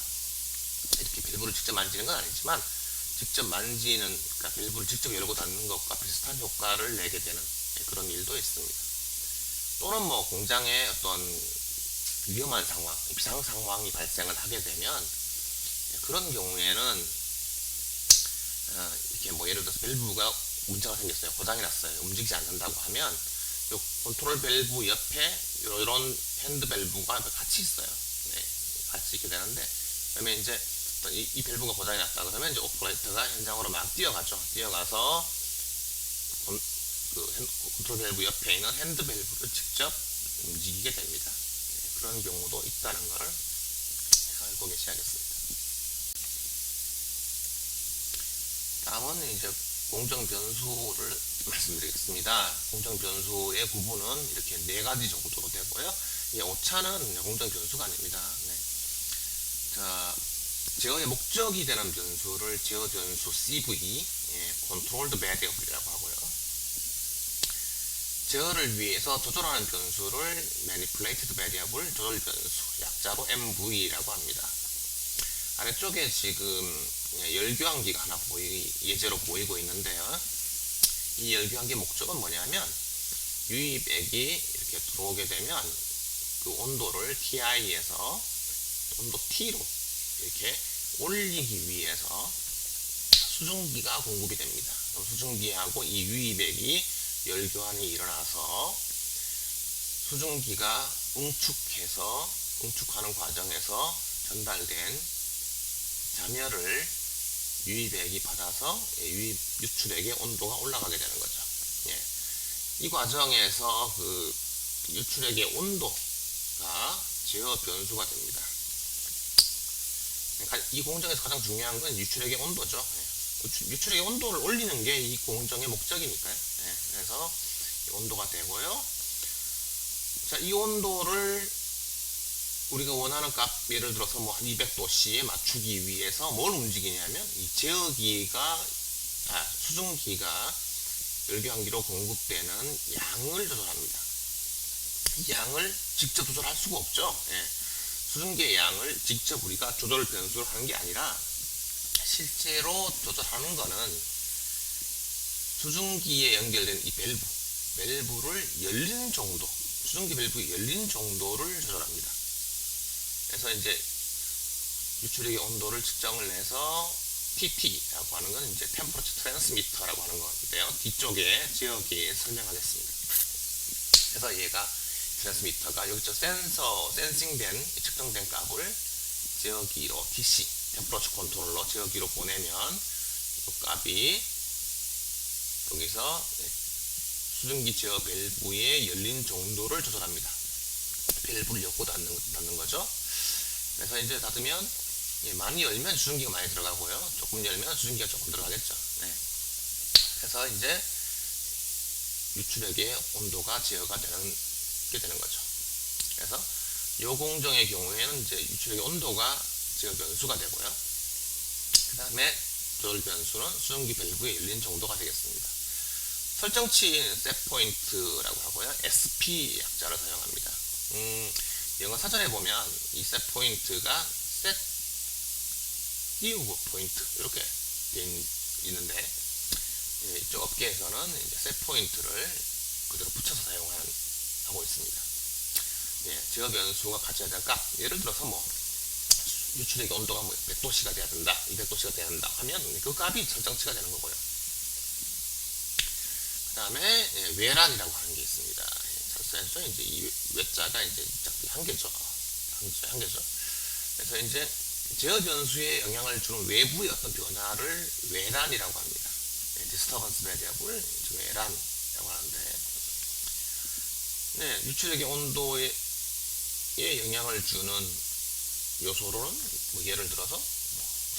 이렇게 밸브를 직접 만지는 건 아니지만 직접 만지는, 그러니까 밸브를 직접 열고 닫는 것과 비슷한 효과를 내게 되는 그런 일도 있습니다. 또는 뭐 공장에 어떤 위험한 상황, 비상 상황이 발생을 하게 되면 그런 경우에는 이렇게 뭐 예를 들어서 밸브가 문제가 생겼어요. 고장이 났어요. 움직이지 않는다고 하면 요 컨트롤 밸브 옆에 이런 핸드 밸브가 같이 있어요. 같이 있게 되는데, 그러면 이제 이 밸브가 고장이 났다 그러면 이제 오퍼레이터가 현장으로 막 뛰어가죠. 뛰어가서 그 컨트롤 밸브 옆에 있는 핸드 밸브를 직접 움직이게 됩니다. 그런 경우도 있다는 것을 알고 계셔야겠습니다. 다음은 이제 공정 변수를 말씀드리겠습니다. 공정 변수의 구분은 이렇게 4가지 정도로 되고요. 오차는 공정 변수가 아닙니다. 자, 제어의 목적이 되는 변수를 제어 변수 CV, Controlled Variable이라고 하고요. 제어를 위해서 조절하는 변수를 Manipulated Variable, 조절 변수, 약자로 MV라고 합니다. 아래쪽에 지금 열교환기가 하나 예제로 보이고 있는데요. 이 열교환기의 목적은 뭐냐면 유입액이 이렇게 들어오게 되면 그 온도를 TI에서 온도 T로 이렇게 올리기 위해서 수증기가 공급이 됩니다. 그럼 수증기하고 이 유입액이 열교환이 일어나서 수증기가 응축하는 과정에서 전달된 잔열을 유입액이 받아서 유출액의 온도가 올라가게 되는 거죠. 이 과정에서 그 유출액의 온도가 제어 변수가 됩니다. 그러니까 이 공정에서 가장 중요한 건 유출액의 온도죠. 유출액의 온도를 올리는 게 이 공정의 목적이니까요. 그래서 이 온도가 되고요. 자, 이 온도를 우리가 원하는 값, 예를 들어서 뭐 한 200도씨에 맞추기 위해서 뭘 움직이냐면 이 제어기가, 수증기가 열교환기로 공급되는 양을 조절합니다. 이 양을 직접 조절할 수가 없죠. 수증기의 양을 직접 우리가 조절 변수를 하는 게 아니라 실제로 조절하는 거는 수증기에 연결된 이 밸브를 열리는 정도, 수증기 밸브 열리는 정도를 조절합니다. 그래서 이제 유출액의 온도를 측정을 해서 TT라고 하는 건 이제 템퍼러처 트랜스미터라고 하는 건데요. 뒤쪽에 제어기에 설명하겠습니다. 그래서 얘가 트랜스미터가 여기서 센싱된 측정된 값을 제어기로 TC, 템퍼러처 컨트롤러 제어기로 보내면 이 값이 여기서 수증기 제어 밸브의 열린 정도를 조절합니다. 밸브를 엮고 닫는 거죠. 그래서 이제 닫으면 많이 열면 수증기가 많이 들어가고요. 조금 열면 수증기가 조금 들어가겠죠. 그래서 이제 유출액의 온도가 제어가 되게 되는 거죠. 그래서 이 공정의 경우에는 이제 유출액의 온도가 제어 변수가 되고요. 그 다음에 조절 변수는 수증기 밸브의 열린 정도가 되겠습니다. 설정치인 setPoint라고 하고요. SP 약자를 사용합니다. 영어 사전에 보면 이 setPoint가 set 띄우고 포인트 이렇게 되어 있는데, 이쪽 업계에서는 이제 setPoint를 그대로 붙여서 사용하고 있습니다. 제어 변수가 가져야 될 값, 예를 들어서 뭐 유출액의 온도가 뭐 100도씨가 돼야 된다, 200도씨가 돼야 된다 하면 그 값이 설정치가 되는 거고요. 그 다음에 외란이라고 하는 게 있습니다. 그래서 이제 이 외자가 이제 한 개죠. 한 개죠. 그래서 이제 제어 변수에 영향을 주는 외부의 어떤 변화를 외란이라고 합니다. 디스터번스 베리어블 외란이라고 하는데, 네, 유출액의 온도에 영향을 주는 요소로는 뭐 예를 들어서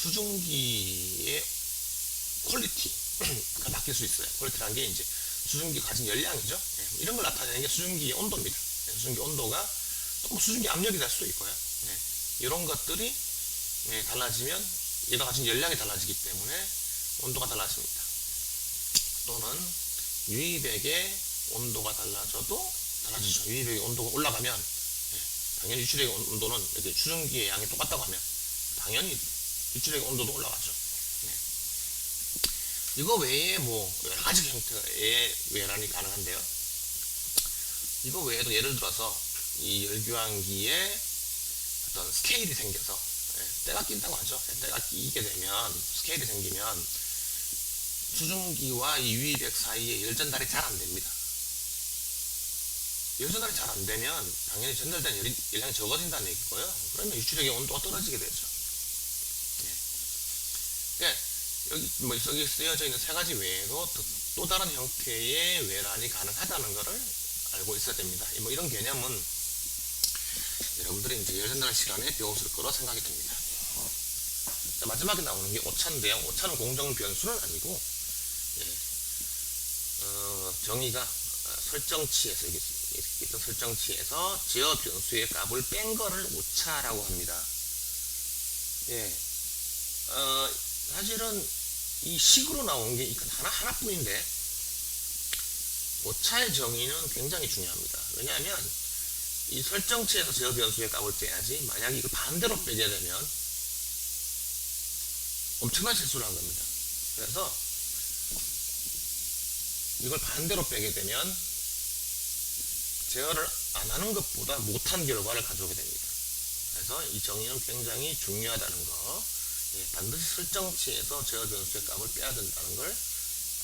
수증기의 퀄리티가 바뀔 수 있어요. 퀄리티라는 게 이제 수증기가 가진 열량이죠. 네, 이런 걸 나타내는 게 수증기의 온도입니다. 네, 수증기 온도가 또 수증기 압력이 될 수도 있고요. 네, 이런 것들이 달라지면 얘가 가진 열량이 달라지기 때문에 온도가 달라집니다. 또는 유입액의 온도가 달라져도 달라지죠. 유입액의 온도가 올라가면 당연히 유출액의 온도는 이렇게 수증기의 양이 똑같다고 하면 당연히 유출액의 온도도 올라가죠. 네. 이거 외에 뭐 여러 가지 형태의 외란이 가능한데요. 이거 외에도 예를 들어서 이 열교환기에 어떤 스케일이 생겨서 때가 낀다고 하죠. 때가 끼게 되면 스케일이 생기면 수증기와 이 유입액 사이에 열 전달이 잘 안 됩니다. 열 전달이 잘 안 되면 당연히 전달된 열량이 적어진다는 얘기고요. 그러면 유출액의 온도가 떨어지게 되죠. 그러니까 여기 쓰여져 있는 세 가지 외에도 또 다른 형태의 외란이 가능하다는 것을 알고 있어야 됩니다. 뭐 이런 개념은 여러분들이 이제 열 전달 시간에 배웠을 거로 생각이 듭니다. 자, 마지막에 나오는 게 오차인데요. 오차는 공정 변수는 아니고, 정의가 설정치에서 있던 설정치에서 제어 변수의 값을 뺀 거를 오차라고 합니다. 사실은 이 식으로 나온 게 하나뿐인데 오차의 정의는 굉장히 중요합니다. 왜냐하면 이 설정치에서 제어 변수의 값을 빼야지 만약에 이걸 반대로 빼게 되면 엄청난 실수를 한 겁니다. 그래서 이걸 반대로 빼게 되면 제어를 안 하는 것보다 못한 결과를 가져오게 됩니다. 그래서 이 정의는 굉장히 중요하다는 거, 반드시 설정치에서 제어 변수의 값을 빼야 된다는 걸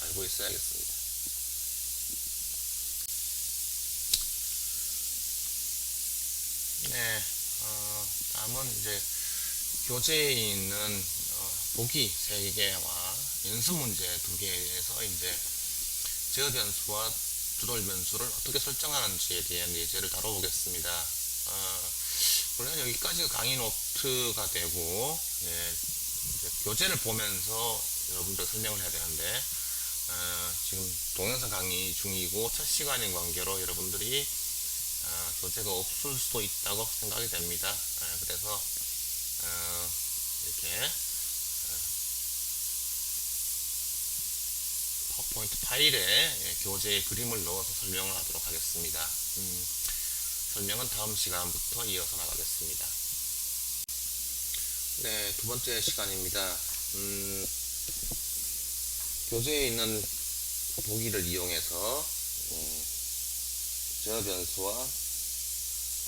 알고 있어야겠습니다. 네, 다음은 이제 교재에 있는 보기 3개와 연습 문제 2개에 대해서 이제 제어 변수와 조절 변수를 어떻게 설정하는지에 대한 예제를 다뤄보겠습니다. 물론 여기까지가 강의 노트가 되고, 이제 교재를 보면서 여러분들 설명을 해야 되는데, 지금 동영상 강의 중이고 첫 시간인 관계로 여러분들이 교재가 없을 수도 있다고 생각이 됩니다. 그래서 이렇게 파워포인트 파일에 교재에 그림을 넣어서 설명을 하도록 하겠습니다. 설명은 다음 시간부터 이어서 나가겠습니다. 네, 두 번째 시간입니다. 교재에 있는 보기를 이용해서 제어 변수와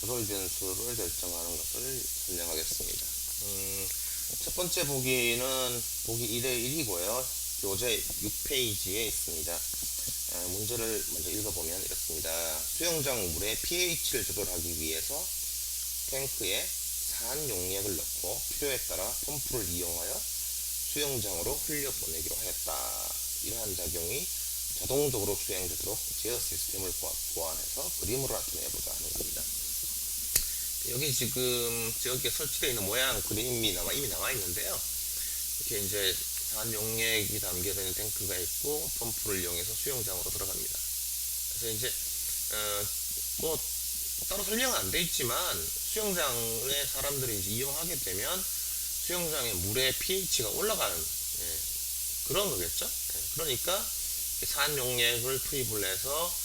조절 변수를 결정하는 것을 설명하겠습니다. 첫 번째 보기는 보기 1의 1이고요. 교재 6페이지에 있습니다. 문제를 먼저 읽어보면 이렇습니다. 수영장 물의 pH를 조절하기 위해서 탱크에 산 용액을 넣고 필요에 따라 펌프를 이용하여 수영장으로 흘려보내기로 하였다. 이러한 작용이 자동적으로 수행되도록 제어 시스템을 보완해서 그림으로 나타내보자 하는 겁니다. 여기 지금 저기에 설치되어 있는 모양 그림이 이미 나와 있는데요. 이렇게 이제 산 용액이 담겨져 있는 탱크가 있고 펌프를 이용해서 수영장으로 들어갑니다. 그래서 이제 뭐 따로 설명은 안 돼 있지만 수영장에 사람들이 이제 이용하게 되면 수영장의 물의 pH가 올라가는 그런 거겠죠. 그러니까 산 용액을 투입을 해서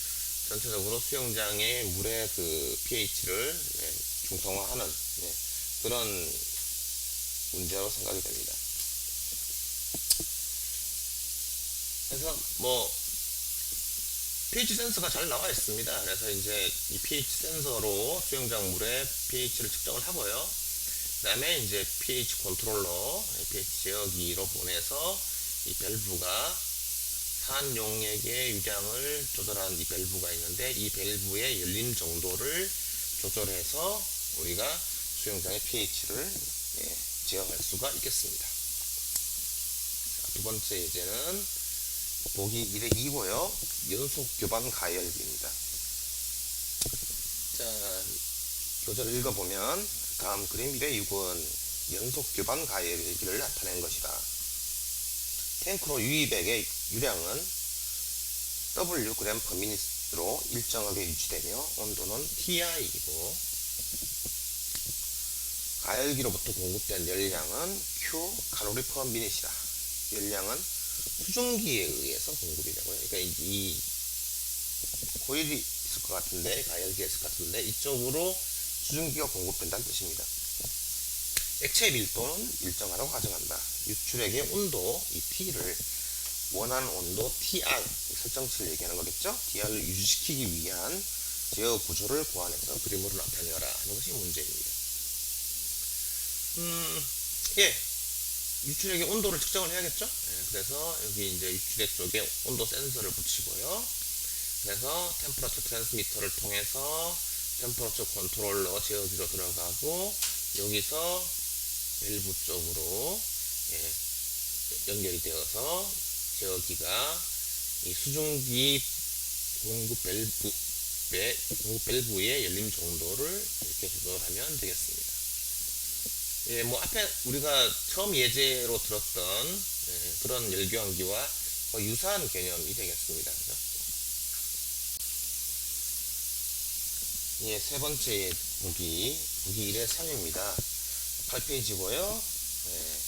전체적으로 수영장의 물의 그 pH를 중성화하는 그런 문제라고 생각이 됩니다. 그래서 뭐 pH 센서가 잘 나와 있습니다. 그래서 이제 이 pH 센서로 수영장 물의 pH를 측정을 하고요. 그 다음에 이제 pH 컨트롤러, pH 제어기로 보내서 이 밸브가 산 용액의 유량을 조절하는 이 밸브가 있는데 이 밸브의 열림 정도를 조절해서 우리가 수영장의 pH를 제어할 수가 있겠습니다. 자, 두 번째 예제는 보기 1의 2고요. 연속 교반 가열기입니다. 자, 교재를 읽어보면 다음 그림 1의 6은 연속 교반 가열기를 나타낸 것이다. 탱크로 유입액의 유량은 Wg/min으로 일정하게 유지되며 온도는 TI이고 가열기로부터 공급된 열량은 Q 칼로리/min이다. 열량은 수증기에 의해서 공급이 되고요. 그러니까 이 코일이 있을 것 같은데, 가열기가 있을 것 같은데 이쪽으로 수증기가 공급된다는 뜻입니다. 액체 밀도는 일정하다고 가정한다. 유출액의 온도, 이 T를 원하는 온도 TR 설정치를 얘기하는 거겠죠. TR을 유지시키기 위한 제어 구조를 고안해서 그림으로 나타내라 하는 것이 문제입니다. 예, 유출액의 온도를 측정을 해야겠죠. 예, 그래서 여기 이제 유출액 쪽에 온도 센서를 붙이고요. 그래서 템퍼러처 트랜스미터를 통해서 템퍼러처 컨트롤러 제어기로 들어가고 여기서 밸브 쪽으로 연결이 되어서 제어기가 이 수증기 공급 밸브의 열림 정도를 이렇게 조절하면 되겠습니다. 예, 뭐 앞에 우리가 처음 예제로 들었던 그런 열교환기와 거의 유사한 개념이 되겠습니다. 그죠? 예, 세 번째 보기 1의 3입니다. 8페이지고요. 예,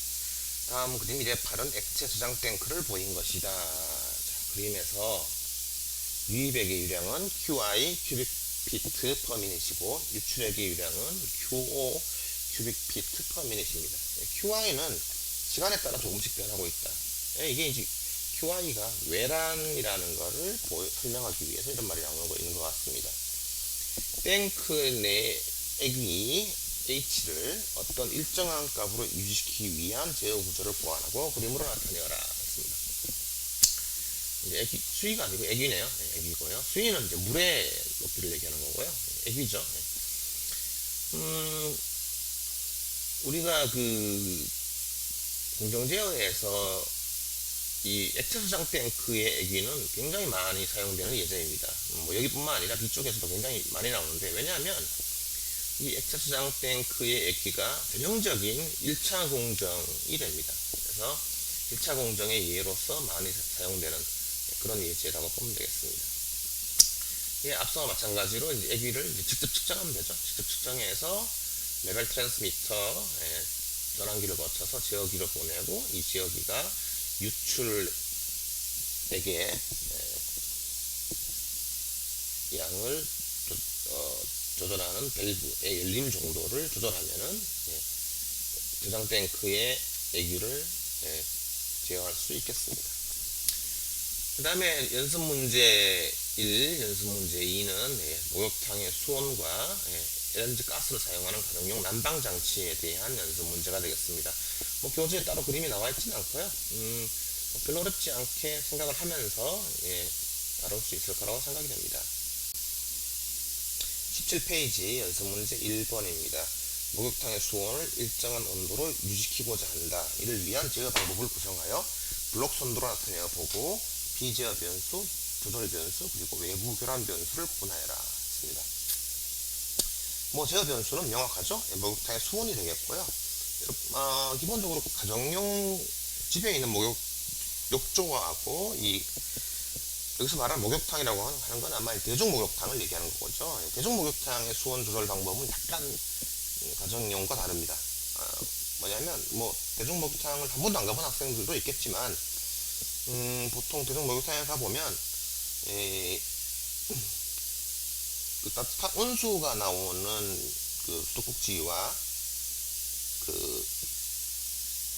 다음 그림 1의 8은 액체 저장 탱크를 보인 것이다. 자, 그림에서 유입액의 유량은 QI 큐빅피트 퍼 미닛이고 유출액의 유량은 QO 큐빅피트 퍼 미닛입니다. QI는 시간에 따라 조금씩 변하고 있다. 예, 이게 이제 QI가 외란이라는 것을 설명하기 위해서 이런 말이 나오고 있는 것 같습니다. 탱크 내 액위 H를 어떤 일정한 값으로 유지시키기 위한 제어 구조를 보완하고 그림으로 나타내어라 했습니다. 이제 액위, 수위가 아니고 액위네요. 네, 액위고요. 수위는 이제 물의 높이를 얘기하는 거고요. 액위죠. 네. 우리가 그 공정제어에서 이 액체 저장 탱크의 액위는 굉장히 많이 사용되는 예제입니다. 뭐 여기뿐만 아니라 뒤쪽에서도 굉장히 많이 나오는데, 왜냐하면 이 액체 저장 탱크의 액기가 전형적인 1차 공정이 됩니다. 그래서 1차 공정의 예로서 많이 사용되는 그런 예제라고 보면 되겠습니다. 예, 앞서와 마찬가지로 이제 액위를 이제 직접 측정하면 되죠. 직접 측정해서 레벨 트랜스미터 전환기를 거쳐서 제어기를 보내고 이 제어기가 유출액의 양을 조절하는 밸브의 열림 정도를 조절하면은 저장 탱크의 액유를 제어할 수 있겠습니다. 그 다음에 연습 문제 1, 연습 문제 2는 목욕탕의 수온과 LNG 가스를 사용하는 가정용 난방 장치에 대한 연습 문제가 되겠습니다. 뭐 교재에 따로 그림이 나와 있지는 않고요. 별로 어렵지 않게 생각을 하면서 다룰 수 있을 거라고 생각이 됩니다. 17페이지 연습 문제 1번입니다. 목욕탕의 수온을 일정한 온도로 유지시키고자 한다. 이를 위한 제어 방법을 구성하여 블록 선도로 나타내어 보고 비제어 변수, 조절 변수, 그리고 외부 교란 변수를 구분하여라 했습니다. 뭐 제어 변수는 명확하죠. 목욕탕의 수온이 되겠고요. 기본적으로 가정용 집에 있는 목욕 욕조하고 여기서 말하는 목욕탕이라고 하는 건 아마 대중 목욕탕을 얘기하는 거죠. 대중 목욕탕의 수온 조절 방법은 약간 가정용과 다릅니다. 뭐냐면 뭐 대중 목욕탕을 한 번도 안 가본 학생들도 있겠지만 보통 대중 목욕탕에 가보면 그 따뜻한 온수가 나오는 그 수도꼭지와 그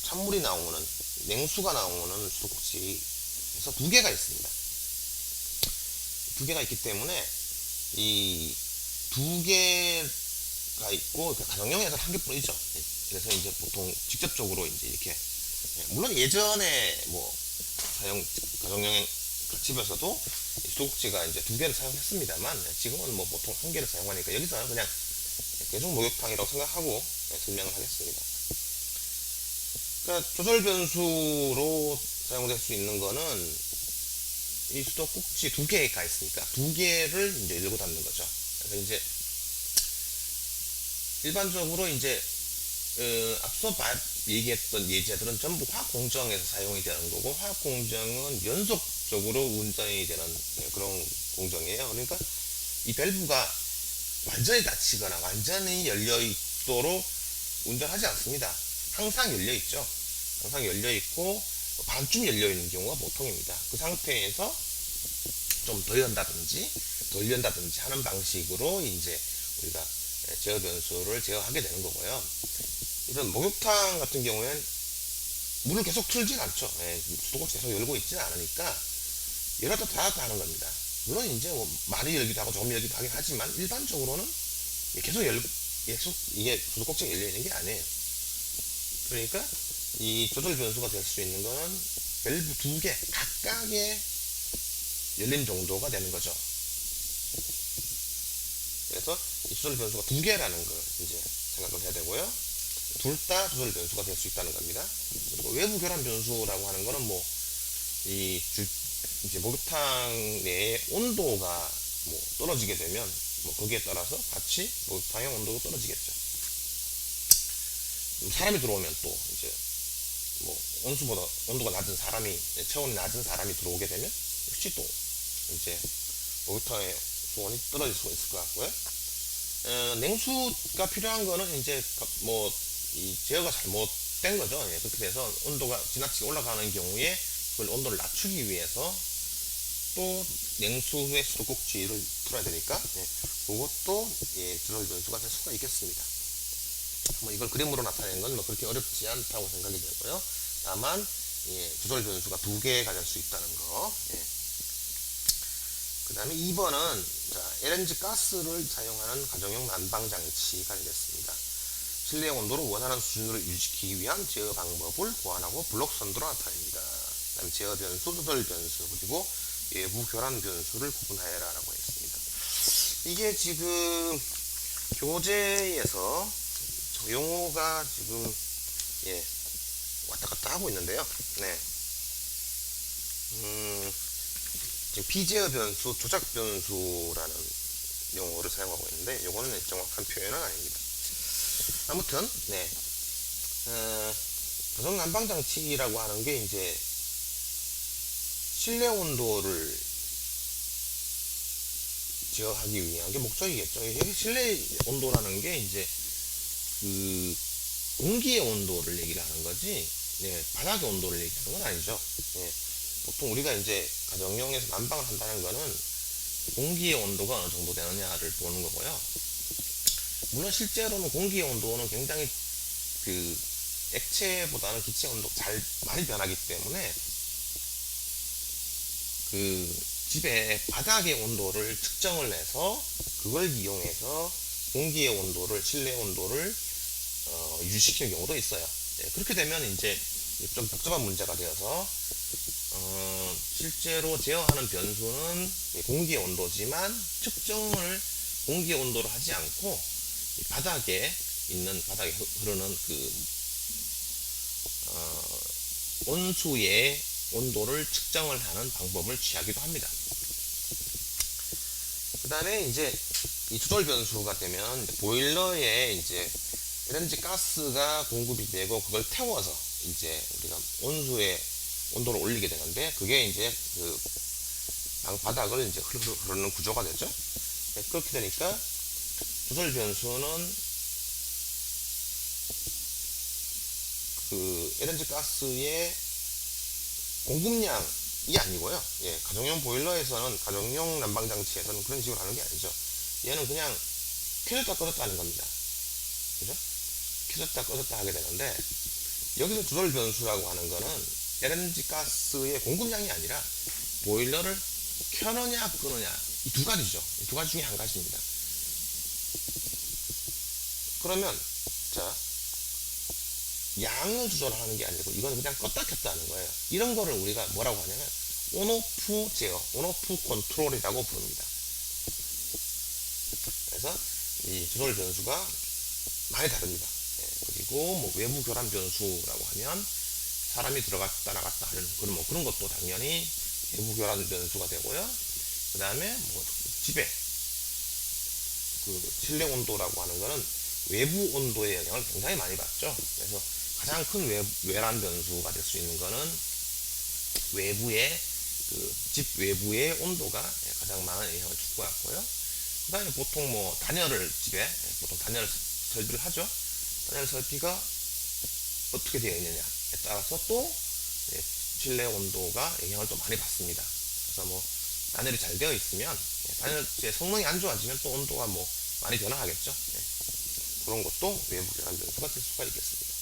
찬물이 나오는 냉수가 나오는 수도꼭지에서 두 개가 있습니다. 두 개가 있기 때문에 이 두 개가 있고 가정용에서 한 개뿐이죠. 그래서 이제 보통 직접적으로 이제 이렇게 물론 예전에 뭐 가정용 집에서도 수도꼭지가 이제 두 개를 사용했습니다만 지금은 뭐 보통 한 개를 사용하니까 여기서는 그냥 대중 목욕탕이라고 생각하고 설명을 하겠습니다. 그러니까 조절 변수로 사용될 수 있는 거는 이 수도꼭지 두 개가 있으니까 두 개를 이제 열고 닫는 거죠. 그래서 이제 일반적으로 이제 앞서 얘기했던 예제들은 전부 화학 공정에서 사용이 되는 거고, 화학 공정은 연속적으로 운전이 되는 그런 공정이에요. 그러니까 이 밸브가 완전히 닫히거나 완전히 열려 있도록 운전하지 않습니다. 항상 열려 있죠. 항상 열려 있고 반쯤 열려 있는 경우가 보통입니다. 그 상태에서 좀 더 연다든지 덜 연다든지 하는 방식으로 이제 우리가 제어 변수를 제어하게 되는 거고요. 이런 목욕탕 같은 경우에는 문을 계속 틀진 않죠. 수도꼭지 계속 열고 있지는 않으니까 열었다 닫았다 하는 겁니다. 물론 이제 뭐 많이 열기도 하고 조금 열기도 하긴 하지만 일반적으로는 계속 이게 수도꼭지가 열려 있는 게 아니에요. 그러니까 이 조절 변수가 될 수 있는 거는 밸브 두 개 각각의 열림 정도가 되는 거죠. 그래서 이 조절 변수가 두 개라는 걸 이제 생각을 해야 되고요. 둘 다 조절 변수가 될 수 있다는 겁니다. 그리고 외부 교란 변수라고 하는 거는 뭐 이제 목욕탕 내의 온도가 뭐 떨어지게 되면 뭐 거기에 따라서 같이 목욕탕의 온도도 떨어지겠죠. 사람이 들어오면 또 이제 뭐 온수보다 온도가 낮은 사람이, 체온이 낮은 사람이 들어오게 되면 역시 또 이제 목욕탕의 수온이 떨어질 수가 있을 것 같고요. 냉수가 필요한 거는 이제 뭐 이 제어가 잘못된 거죠. 그렇게 돼서 온도가 지나치게 올라가는 경우에 그걸 온도를 낮추기 위해서 또 냉수의 수도꼭지를 틀어야 되니까 그것도 조절 변수가 될 수가 있겠습니다. 뭐 이걸 그림으로 나타내는 건 뭐 그렇게 어렵지 않다고 생각이 되고요. 다만 조절 변수가 두 개가 될 수 있다는 거. 그 다음에 2번은 LNG 가스를 사용하는 가정용 난방 장치가 되겠습니다. 실내 온도를 원하는 수준으로 유지시키기 위한 제어 방법을 고안하고 블록 선도로 나타냅니다. 그 다음에 제어 변수, 조절 변수, 그리고 외부 교란 변수를 구분하여라 라고 했습니다. 이게 지금 교재에서 용어가 지금 왔다 갔다 하고 있는데요. 지금 비제어 변수, 조작 변수라는 용어를 사용하고 있는데 요거는 정확한 표현은 아닙니다. 아무튼 가정 난방 장치라고 하는 게 이제 실내 온도를 제어하기 위한 게 목적이겠죠. 여기 실내 온도라는 게 이제 그 공기의 온도를 얘기를 하는 거지, 바닥의 온도를 얘기하는 건 아니죠. 보통 우리가 이제 가정용에서 난방을 한다는 거는 공기의 온도가 어느 정도 되느냐를 보는 거고요. 물론 실제로는 공기의 온도는 굉장히 그 액체보다는 기체 온도가 많이 변하기 때문에 그 집의 바닥의 온도를 측정을 해서 그걸 이용해서 공기의 온도를, 실내 온도를 유지시키는 경우도 있어요. 그렇게 되면 이제 좀 복잡한 문제가 되어서 실제로 제어하는 변수는 공기의 온도지만 측정을 공기의 온도로 하지 않고 바닥에 흐르는 그 온수의 온도를 측정을 하는 방법을 취하기도 합니다. 그 다음에 이제 이 조절 변수가 되면 보일러에 이제 LNG 가스가 공급이 되고 그걸 태워서 이제 우리가 온수의 온도를 올리게 되는데 그게 이제 그 방 바닥을 이제 흐르는 구조가 되죠. 그렇게 되니까 조절 변수는 그 LNG 가스의 공급량이 아니고요. 가정용 보일러에서는, 가정용 난방장치에서는 그런 식으로 하는 게 아니죠. 얘는 그냥 켜졌다 꺼졌다 하는 겁니다. 그죠? 켜졌다 꺼졌다 하게 되는데, 여기서 조절 변수라고 하는 거는 LNG 가스의 공급량이 아니라 보일러를 켜느냐 끄느냐, 이 두 가지죠. 이 두 가지 중에 한 가지입니다. 그러면 양을 조절하는 게 아니고 이건 그냥 껐다 켰다 하는 거예요. 이런 거를 우리가 뭐라고 하냐면 온오프 제어, 온오프 컨트롤이라고 부릅니다. 그래서 이 조절 변수가 많이 다릅니다. 그리고 뭐 외부 교란 변수라고 하면 사람이 들어갔다 나갔다 하는 그런 것도 당연히 외부 교란 변수가 되고요. 그 다음에 뭐 지배, 그 실내 온도라고 하는 거는 외부 온도의 영향을 굉장히 많이 받죠. 그래서 가장 큰 외란 변수가 될 수 있는 거는 외부의 집 외부의 온도가 가장 많은 영향을 줄 것 같고요. 그 다음에 보통 뭐 단열을 집에 보통 단열 설비를 하죠. 단열 설비가 어떻게 되어 있느냐에 따라서 또 실내 온도가 영향을 또 많이 받습니다. 그래서 뭐 단열이 잘 되어 있으면 단열재 성능이 안 좋아지면 또 온도가 뭐 많이 변화하겠죠. 그런 것도 외부 교란 변수가 될 수가 있겠습니다.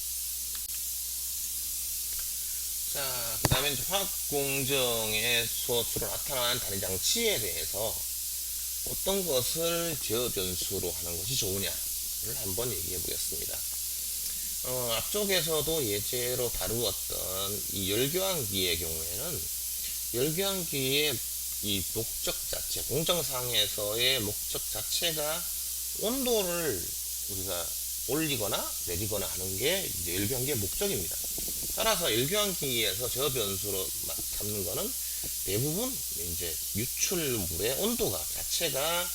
자, 그 다음에 화학 공정에서 주로 나타나는 단위 장치에 대해서 어떤 것을 제어 변수로 하는 것이 좋으냐를 한번 얘기해 보겠습니다. 앞쪽에서도 예제로 다루었던 이 열교환기의 경우에는 열교환기의 이 목적 자체, 공정상에서의 목적 자체가 온도를 우리가 올리거나 내리거나 하는 게 이제 열교환기의 목적입니다. 따라서 열교환기에서 제어 변수로 삼는 거는 대부분 이제 유출물의 온도가 자체가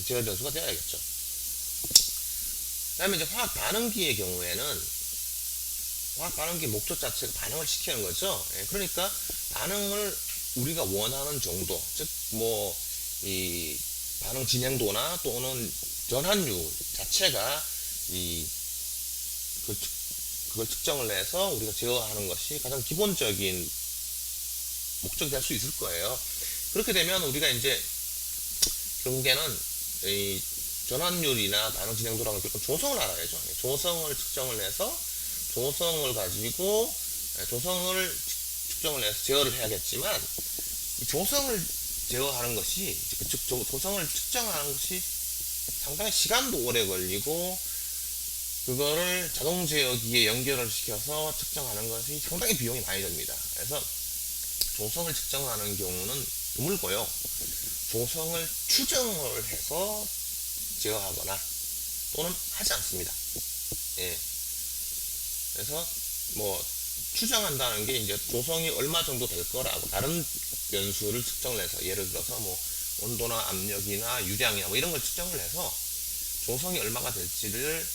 제어 변수가 되어야겠죠. 그 다음에 이제 화학 반응기의 경우에는 화학 반응기 목적 자체가 반응을 시키는 거죠. 그러니까 반응을 우리가 원하는 정도, 즉 뭐 이 반응 진행도나 또는 전환율 자체가 그걸 측정을 해서 우리가 제어하는 것이 가장 기본적인 목적이 될 수 있을 거예요. 그렇게 되면 우리가 이제 결국에는 이 전환율이나 반응 진행도라는 걸 조성을 알아야죠. 조성을 측정을 해서 조성을 가지고 조성을 측정을 해서 제어를 해야겠지만 이 조성을 제어하는 것이 즉 조성을 측정하는 것이 상당히 시간도 오래 걸리고 그거를 자동 제어기에 연결을 시켜서 측정하는 것이 상당히 비용이 많이 듭니다. 그래서 조성을 측정하는 경우는 드물고요. 조성을 추정을 해서 제어하거나 또는 하지 않습니다. 그래서 뭐 추정한다는 게 이제 조성이 얼마 정도 될 거라고 다른 변수를 측정을 해서 예를 들어서 뭐 온도나 압력이나 유량이나 뭐 이런 걸 측정을 해서 조성이 얼마가 될지를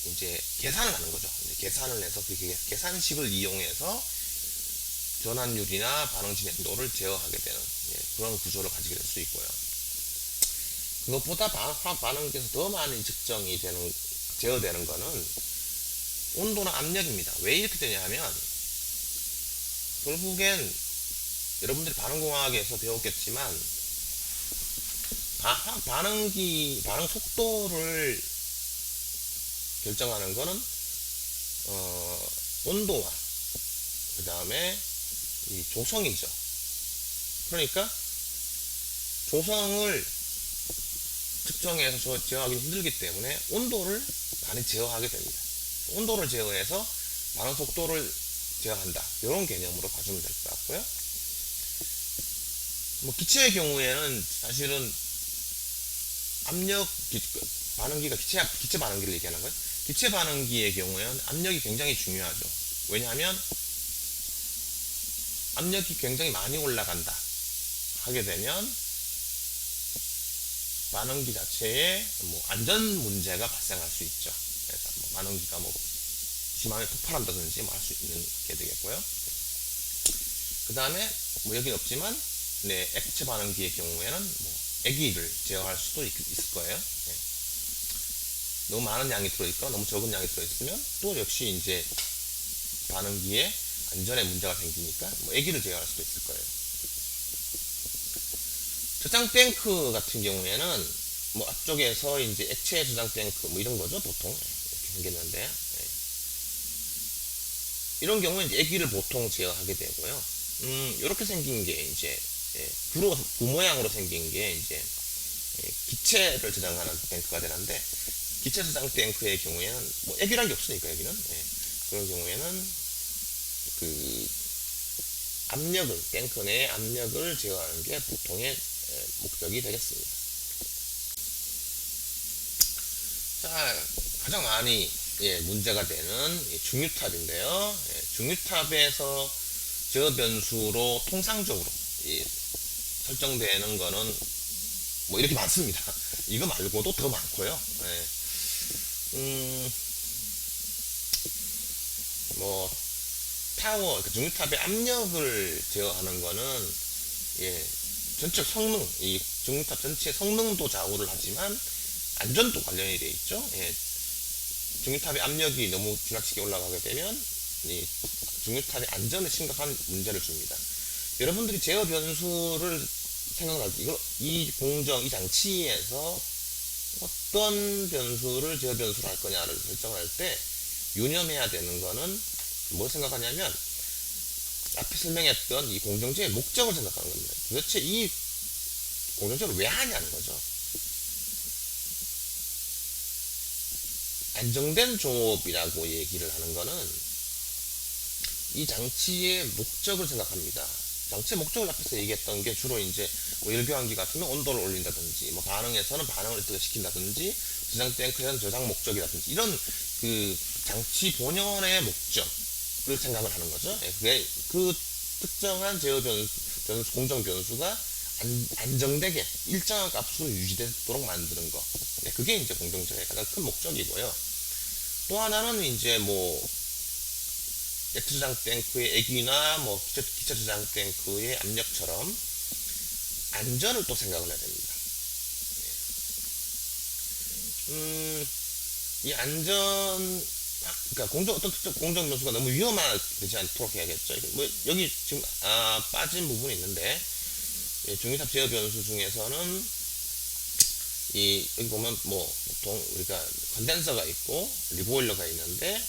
이제 계산을 하는 거죠. 계산을 해서 그 계산식을 이용해서 전환율이나 반응 진행도를 제어하게 되는 그런 구조를 가지게 될 수 있고요. 그것보다 화학 반응기에서 더 많이 측정이 되는 제어되는 거는 온도나 압력입니다. 왜 이렇게 되냐 하면 결국엔 여러분들이 반응공학에서 배웠겠지만 화학 반응기 반응 속도를 결정하는 거는 온도와 그 다음에 이 조성이죠. 그러니까 조성을 측정해서 제어하기 힘들기 때문에 온도를 많이 제어하게 됩니다. 온도를 제어해서 반응 속도를 제어한다. 이런 개념으로 봐주면 될 것 같고요. 뭐 기체의 경우에는 사실은 압력 반응기가 기체 반응기를 얘기하는 거예요. 기체 반응기의 경우에는 압력이 굉장히 중요하죠. 왜냐하면 압력이 굉장히 많이 올라간다 하게 되면 반응기 자체에 뭐 안전 문제가 발생할 수 있죠. 그래서 뭐 반응기가 뭐 심하게 폭발한다든지 뭐 할 수 있는 게 되겠고요. 그 다음에 뭐 여긴 없지만 액체 반응기의 경우에는 뭐 액기를 제어할 수도 있을 거예요. 너무 많은 양이 들어있거나 너무 적은 양이 들어있으면 또 역시 이제 반응기에 안전에 문제가 생기니까 뭐 액기를 제어할 수도 있을 거예요. 저장 탱크 같은 경우에는 뭐 앞쪽에서 이제 액체 저장 탱크 뭐 이런 거죠. 보통 이렇게 생겼는데 이런 경우는 이제 액기를 보통 제어하게 되고요. 이렇게 생긴 게 이제 구 모양으로 생긴 게 이제 기체를 저장하는 탱크가 되는데 기체 저장 탱크의 경우에는 뭐 액이란 게 없으니까 여기는 그런 경우에는 그 압력을 탱크 내 압력을 제어하는 게 보통의 목적이 되겠습니다. 자, 가장 많이 문제가 되는 중유탑인데요. 중유탑에서 제어 변수로 통상적으로 설정되는 거는 뭐 이렇게 많습니다. 이거 말고도 더 많고요. 예. 뭐 타워, 그 중립탑의 압력을 제어하는 거는 전체 성능, 이 중립탑 전체 성능도 좌우를 하지만 안전도 관련이 돼 있죠. 중립탑의 압력이 너무 지나치게 올라가게 되면 이 중립탑의 안전에 심각한 문제를 줍니다. 여러분들이 제어 변수를 생각날 때 이 공정, 이 장치에서 어떤 변수를 제어 변수로 할 거냐를 설정할 때 유념해야 되는 거는 뭘 생각하냐면 앞에 설명했던 이 공정제의 목적을 생각하는 겁니다. 도대체 이 공정제를 왜 하냐는 거죠. 안정된 조업이라고 얘기를 하는 거는 이 장치의 목적을 생각합니다. 장치의 목적을 앞에서 얘기했던 게 주로 이제 뭐 열교환기 같으면 온도를 올린다든지, 뭐 반응에서는 반응을 시킨다든지, 저장 탱크에서는 저장 목적이라든지, 이런 그 장치 본연의 목적을 생각을 하는 거죠. 그게 그 특정한 제어 변수, 공정 변수가 안정되게 일정한 값으로 유지되도록 만드는 거. 그게 이제 공정제의 가장 큰 목적이고요. 또 하나는 이제 뭐 액트 저장 탱크의 액위나 뭐 기차 저장 탱크의 압력처럼 안전을 또 생각을 해야 됩니다. 이 안전, 그러니까 어떤 특정 공정 변수가 너무 위험하지 않도록 해야겠죠. 뭐 여기 지금 빠진 부분이 있는데 중위탑 제어 변수 중에서는 여기 보면 뭐 보통 우리가 컨덴서가 있고 리보일러가 있는데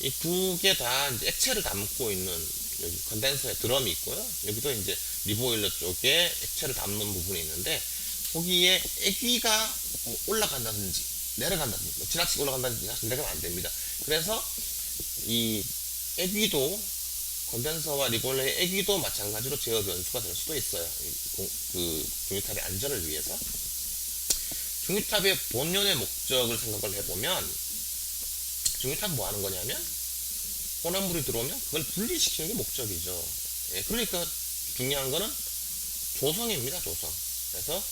이 두 개 다 이제 액체를 담고 있는 여기 컨덴서에 드럼이 있고요. 여기도 이제 리보일러 쪽에 액체를 담는 부분이 있는데 거기에 액위가 뭐 올라간다든지 내려간다든지 뭐 지나치게 올라간다든지 내려가면 안 됩니다. 그래서 이 액위도 컨덴서와 리보일러의 액위도 마찬가지로 제어 변수가 될 수도 있어요. 그 중위탑의 안전을 위해서. 중위탑의 본연의 목적을 생각을 해보면 중위탑은 뭐 하는 거냐면 혼합물이 들어오면 그걸 분리시키는 게 목적이죠. 그러니까 중요한 거는 조성입니다. 조성. 그래서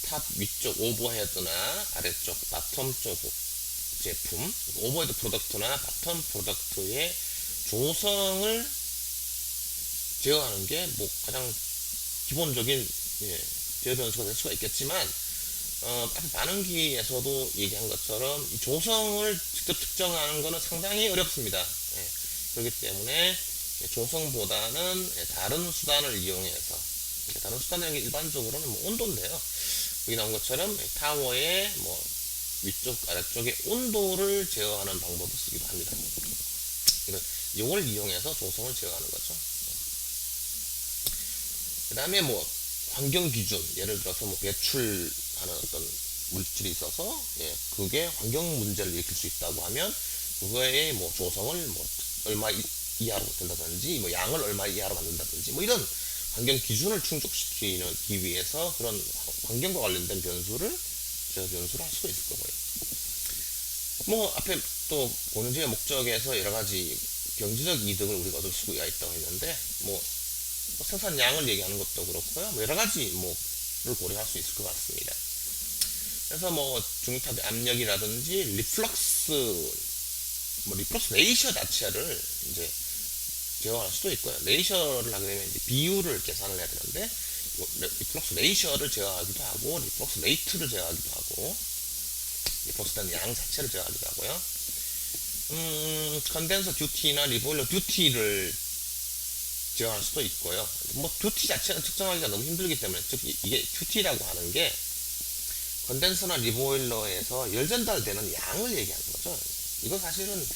탑 위쪽 오버헤드나 아래쪽 바텀 쪽 제품, 오버헤드 프로덕트나 바텀 프로덕트의 조성을 제어하는 게 뭐 가장 기본적인 제어 변수가 될 수가 있겠지만 앞에 반응기에서도 얘기한 것처럼 이 조성을 직접 특정하는 것은 상당히 어렵습니다. 그렇기 때문에 조성보다는 다른 수단을 이용해서, 다른 수단이라는 게 일반적으로는 뭐 온도인데요. 여기 나온 것처럼 타워의 뭐 위쪽 아래쪽의 온도를 제어하는 방법을 쓰기도 합니다. 이걸 이용해서 조성을 제어하는 거죠. 그 다음에 뭐 환경 기준, 예를 들어서 뭐 배출하는 어떤 물질이 있어서 그게 환경 문제를 일으킬 수 있다고 하면 그거의 뭐 조성을 뭐 얼마 이하로 된다든지 뭐 양을 얼마 이하로 만든다든지 뭐 이런 환경 기준을 충족시키기 위해서 그런 환경과 관련된 변수를 할 수도 있을 거고요. 뭐 앞에 또 공정제의 목적에서 여러 가지 경제적 이득을 우리가 얻을 수가 있다고 했는데 뭐 생산량을 얘기하는 것도 그렇고요. 뭐 여러 가지 뭐를 고려할 수 있을 것 같습니다. 그래서 뭐 중립탑의 압력이라든지 리플럭스 레이셔 자체를 이제 제어할 수도 있고요. 레이셔를 하게 되면 이제 비율을 계산을 해야 되는데 리플럭스 레이셔를 제어하기도 하고 리플럭스 레이트를 제어하기도 하고 리플럭스라는 양 자체를 제어하기도 하고요. 컨덴서 듀티나 리보일러 듀티를 제어할 수도 있고요. 뭐 듀티 자체는 측정하기가 너무 힘들기 때문에 즉 이게 듀티라고 하는 게 컨덴서나 리보일러에서 열 전달되는 양을 얘기하는 거죠. 이거 사실은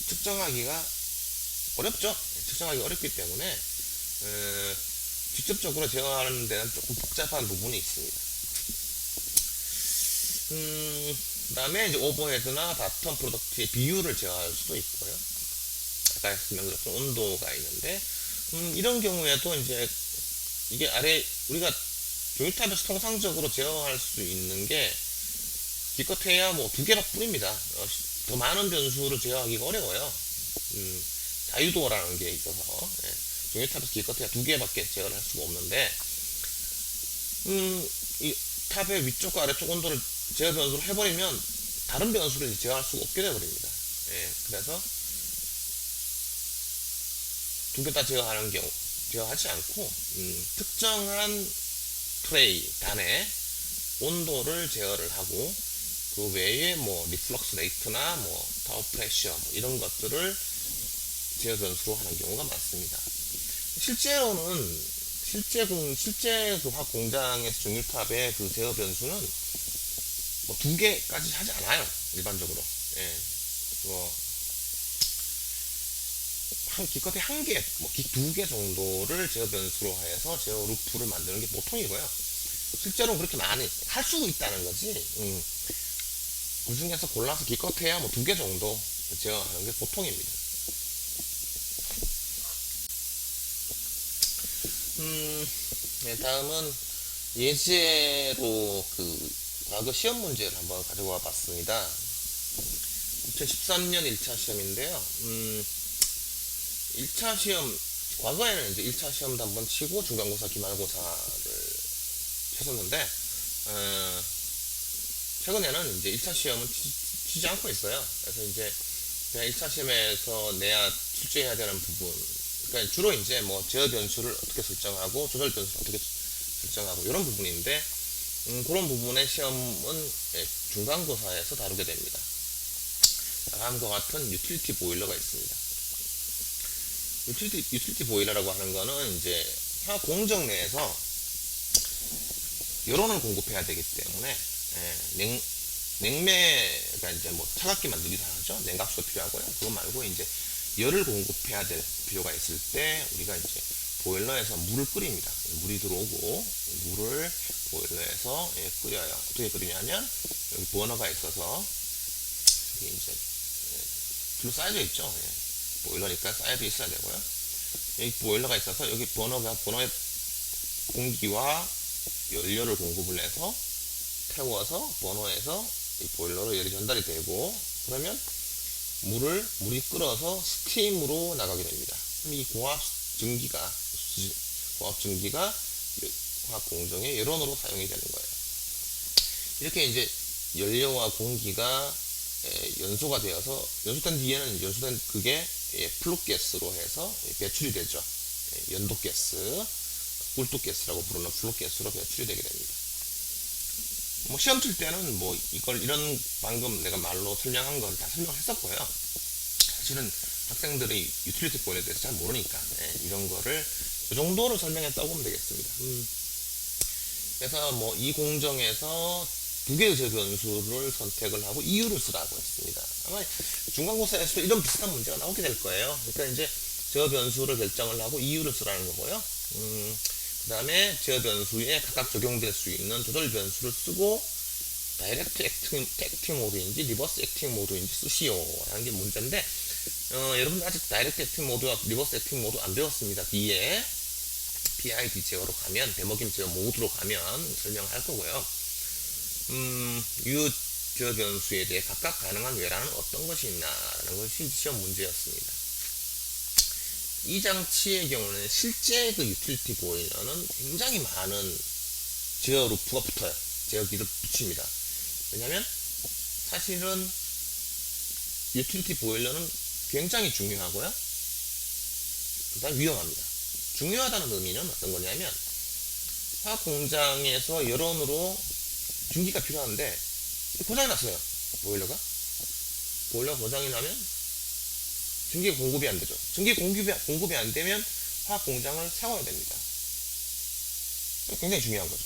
측정하기가 어렵죠. 측정하기 어렵기 때문에 직접적으로 제어하는 데는 조금 복잡한 부분이 있습니다. 그 다음에 이제 오버헤드나 바텀 프로덕트의 비율을 제어할 수도 있고요. 아까 설명드렸던 온도가 있는데 이런 경우에도 이제 이게 우리가 중위탑에서 통상적으로 제어할 수 있는 게 기껏해야 뭐 2개밖에 뿐입니다. 더 많은 변수를 제어하기가 어려워요. 자유도라는 게 있어서 중류탑에서 기껏해야 2개밖에 제어를 할 수가 없는데, 이 탑의 위쪽과 아래쪽 온도를 제어 변수로 해버리면 다른 변수를 제어할 수가 없게 되어버립니다. 예, 그래서 2개 다 제어하지 않고, 특정한 트레이, 단의 온도를 제어를 하고, 그 외에 뭐 리플럭스 레이트나 뭐 타워 프레셔 뭐 이런 것들을 제어 변수로 하는 경우가 많습니다. 실제로는 실제 그 화학 공장에서 중류탑의 그 제어 변수는 뭐 2개까지 하지 않아요. 일반적으로. 예. 기껏해 1개, 뭐 2개 정도를 제어 변수로 해서 제어 루프를 만드는 게 보통이고요. 실제로는 그렇게 많이 할 수 있다는 거지. 그 중에서 골라서 기껏해야 뭐 2개 정도 제어하는 게 보통입니다. 네, 다음은 예제로 그 과거 시험 문제를 한번 가지고 와 봤습니다. 2013년 1차 시험인데요. 1차 시험, 과거에는 이제 1차 시험도 한번 치고 중간고사, 기말고사를 쳤었는데, 최근에는 이제 1차 시험은 치지 않고 있어요. 그래서 이제 그냥 1차 시험에서 내야 출제해야 되는 부분, 그러니까 주로 이제 뭐 제어 변수를 어떻게 설정하고 조절 변수를 어떻게 설정하고 이런 부분인데, 그런 부분의 시험은 중간고사에서 다루게 됩니다. 다음과 같은 유틸리티 보일러가 있습니다. 유틸리티 보일러라고 하는 거는 이제 화학 공정 내에서 열원을 공급해야 되기 때문에, 냉매가 이제 뭐 차갑게 만들기도 하죠. 냉각수가 필요하고요. 그거 말고 이제 열을 공급해야 될 필요가 있을 때 우리가 이제 보일러에서 물을 끓입니다. 물이 들어오고 물을 보일러에서 끓여요. 어떻게 끓이냐면 여기 버너가 있어서 여기 이제 줄로 쌓여져 있죠. 보일러니까 쌓여져 있어야 되고요. 여기 보일러가 있어서 여기 버너에 공기와 연료를 공급을 해서 태워서 버너에서 이 보일러로 열이 전달이 되고, 그러면 물이 끓어서 스팀으로 나가게 됩니다. 그럼 이 고압 증기가 화학 공정의 열원으로 사용이 되는 거예요. 이렇게 이제 연료와 공기가 연소가 되어서, 연소된 뒤에는 연소된 그게 플루가스로 해서 배출이 되죠. 연도가스, 꿀도가스라고 부르는 플루가스로 배출이 되게 됩니다. 뭐 시험 칠 때는 뭐 이런 방금 내가 말로 설명한 걸 다 설명했었고요. 사실은 학생들이 유틸리티 보일러에 대해서 잘 모르니까 이런 거를 이 정도로 설명했다고 보면 되겠습니다. 그래서 뭐 이 공정에서 2개의 제어 변수를 선택을 하고 이유를 쓰라고 했습니다. 아마 중간고사에서도 이런 비슷한 문제가 나오게 될 거예요. 그러니까 이제 제어 변수를 결정을 하고 이유를 쓰라는 거고요. 그 다음에 제어 변수에 각각 적용될 수 있는 조절 변수를 쓰고 다이렉트 액팅 모드인지 리버스 액팅 모드인지 쓰시오 라는 게 문제인데, 여러분들 아직 다이렉트 액팅 모드와 리버스 액팅 모드 안 배웠습니다. 뒤에 PID 제어로 가면, 대먹임 제어 모드로 가면 설명할 거고요. 유 제어 변수에 대해 각각 가능한 외란은 어떤 것이 있나라는 것이 시험 문제였습니다. 이 장치의 경우는 실제 그 유틸리티 보일러는 굉장히 많은 제어 루프가 붙어요. 제어기를 붙입니다. 왜냐면 사실은 유틸리티 보일러는 굉장히 중요하고요. 그 다음 위험합니다. 중요하다는 의미는 어떤 거냐면, 화학 공장에서 열원으로 증기가 필요한데 고장이 났어요. 보일러가 고장이 나면 증기가 공급이 안 되죠. 공급이 안 되면 화학 공장을 세워야 됩니다. 굉장히 중요한 거죠.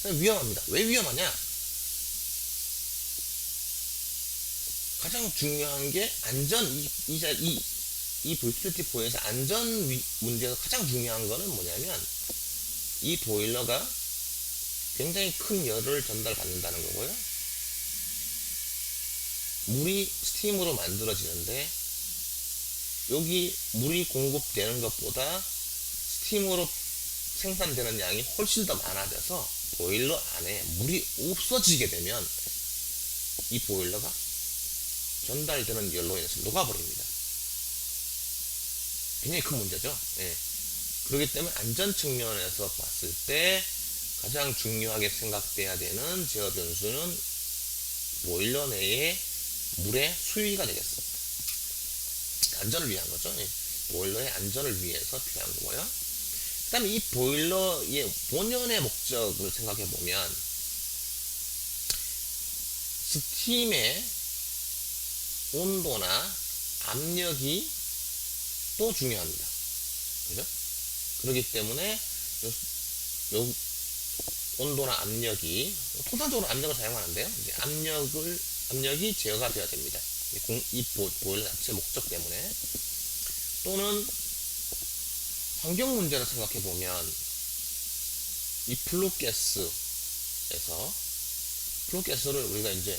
위험합니다. 왜 위험하냐? 가장 중요한 게 이 유틸리티 보일러에서 안전 문제가 가장 중요한 거는 뭐냐면, 이 보일러가 굉장히 큰 열을 전달받는다는 거고요. 물이 스팀으로 만들어지는데 여기 물이 공급되는 것보다 스팀으로 생산되는 양이 훨씬 더 많아져서 보일러 안에 물이 없어지게 되면 이 보일러가 전달되는 열로 인해서 녹아버립니다. 굉장히 큰 문제죠. 예. 그렇기 때문에 안전 측면에서 봤을 때 가장 중요하게 생각돼야 되는 제어 변수는 보일러 내의 물의 수위가 되겠습니다. 안전을 위한 거죠. 예. 보일러의 안전을 위해서 필요한 거고요. 그 다음에 이 보일러의 본연의 목적을 생각해 보면 스팀의 온도나 압력이 또 중요합니다. 그죠? 그렇기 때문에 요 온도나 압력이 통상적으로 압력을 사용하는데요. 이제 압력이 제어가 되어야 됩니다. 이 보일러 자체 목적 때문에. 또는 환경 문제를 생각해 보면 이 플루가스를 우리가 이제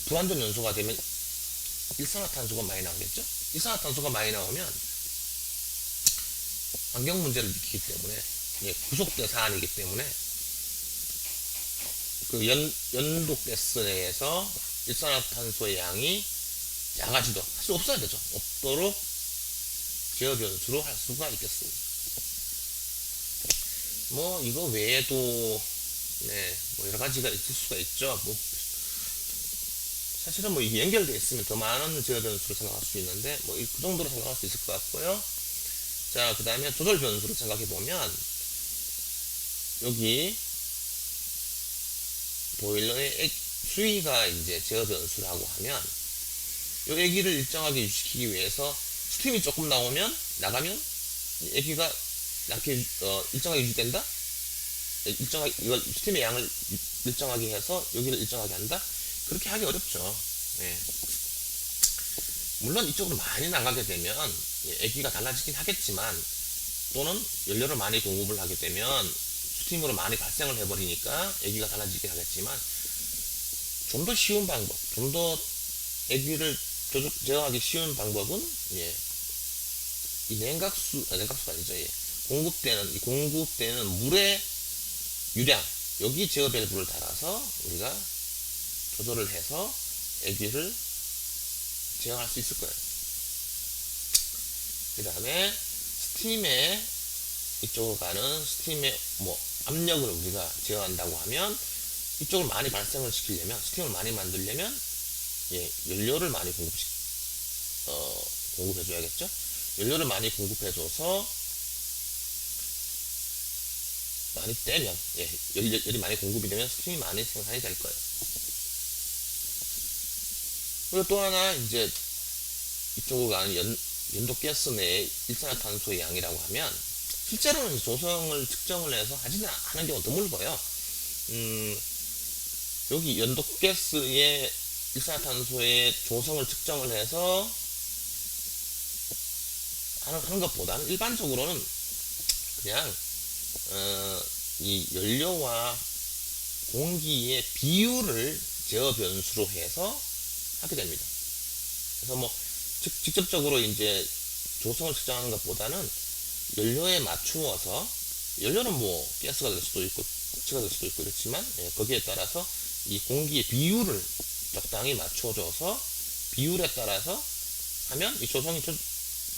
불완전 연소가 되면 일산화탄소가 많이 나오겠죠? 일산화탄소가 많이 나오면 환경 문제를 일으키기 때문에 구속된 사안이기 때문에 그 연독가스 내에서 일산화탄소의 양이 작아지도 할 수 없어야 되죠. 없도록 제어 변수로 할 수가 있겠습니다. 뭐 이거 외에도 뭐 여러 가지가 있을 수가 있죠. 뭐 사실은 뭐 이게 연결되어 있으면 더 많은 제어 변수를 생각할 수 있는데 뭐 그 정도로 생각할 수 있을 것 같고요. 자, 그 다음에 조절 변수를 생각해 보면 여기 보일러의 수위가 이제 제어 변수라고 하면 이 애기를 일정하게 유지시키기 위해서 스팀이 조금 나가면 애기가 낮게 일정하게 유지된다. 일정하게 이걸 스팀의 양을 일정하게 해서 여기를 일정하게 한다. 그렇게 하기 어렵죠. 예. 물론 이쪽으로 많이 나가게 되면 애기가 달라지긴 하겠지만 또는 연료를 많이 공급을 하게 되면 스팀으로 많이 발생을 해버리니까 애기가 달라지긴 하겠지만 좀 더 쉬운 방법, 좀 더 애기를 제어하기 쉬운 방법은 이 냉각수가 아니죠. 공급되는 물의 유량, 여기 제어 밸브를 달아서 우리가 조절을 해서 애기를 제어할 수 있을 거예요. 그 다음에 이쪽으로 가는 스팀의 압력을 우리가 제어한다고 하면 이쪽을 많이 발생을 시키려면, 스팀을 많이 만들려면 연료를 많이 공급해줘야겠죠. 연료를 많이 공급해줘서 많이 떼면 열이 많이 공급이 되면 스팀이 많이 생산이 될 거예요. 그리고 또 하나 이제 이쪽으로 가는 연독가스 내의 일산화탄소의 양이라고 하면 실제로는 조성을 측정을 해서 하는 경우가 드물고요. 여기 연독가스의 일산화탄소의 조성을 측정을 해서 하는 것보다는 일반적으로는 그냥 이 연료와 공기의 비율을 제어 변수로 해서 하게 됩니다. 그래서 뭐 직접적으로 이제 조성을 측정하는 것보다는 연료에 맞추어서, 연료는 뭐 가스가 될 수도 있고气가 될 수도 있고 그렇지만 거기에 따라서 이 공기의 비율을 적당히 맞춰줘서 비율에 따라서 하면 이 조성이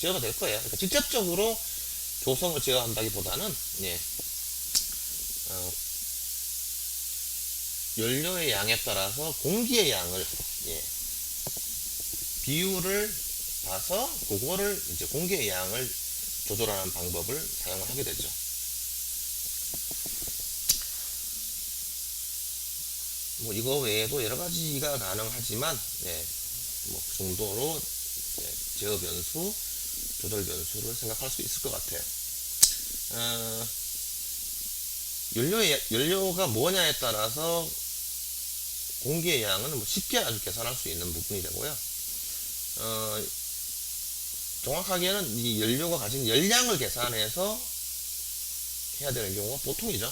제어가 될 거예요. 그러니까 직접적으로 조성을 제어한다기보다는 연료의 양에 따라서 공기의 양을 비율을 봐서 그거를 이제 공기의 양을 조절하는 방법을 사용을 하게 되죠. 뭐 이거 외에도 여러 가지가 가능하지만 뭐 그 정도로 제어 변수, 조절 변수를 생각할 수 있을 것 같아요. 연료가 뭐냐에 따라서 공기의 양은 뭐 쉽게 아주 계산할 수 있는 부분이 되고요. 정확하게는 이 연료가 가진 열량을 계산해서 해야 되는 경우가 보통이죠.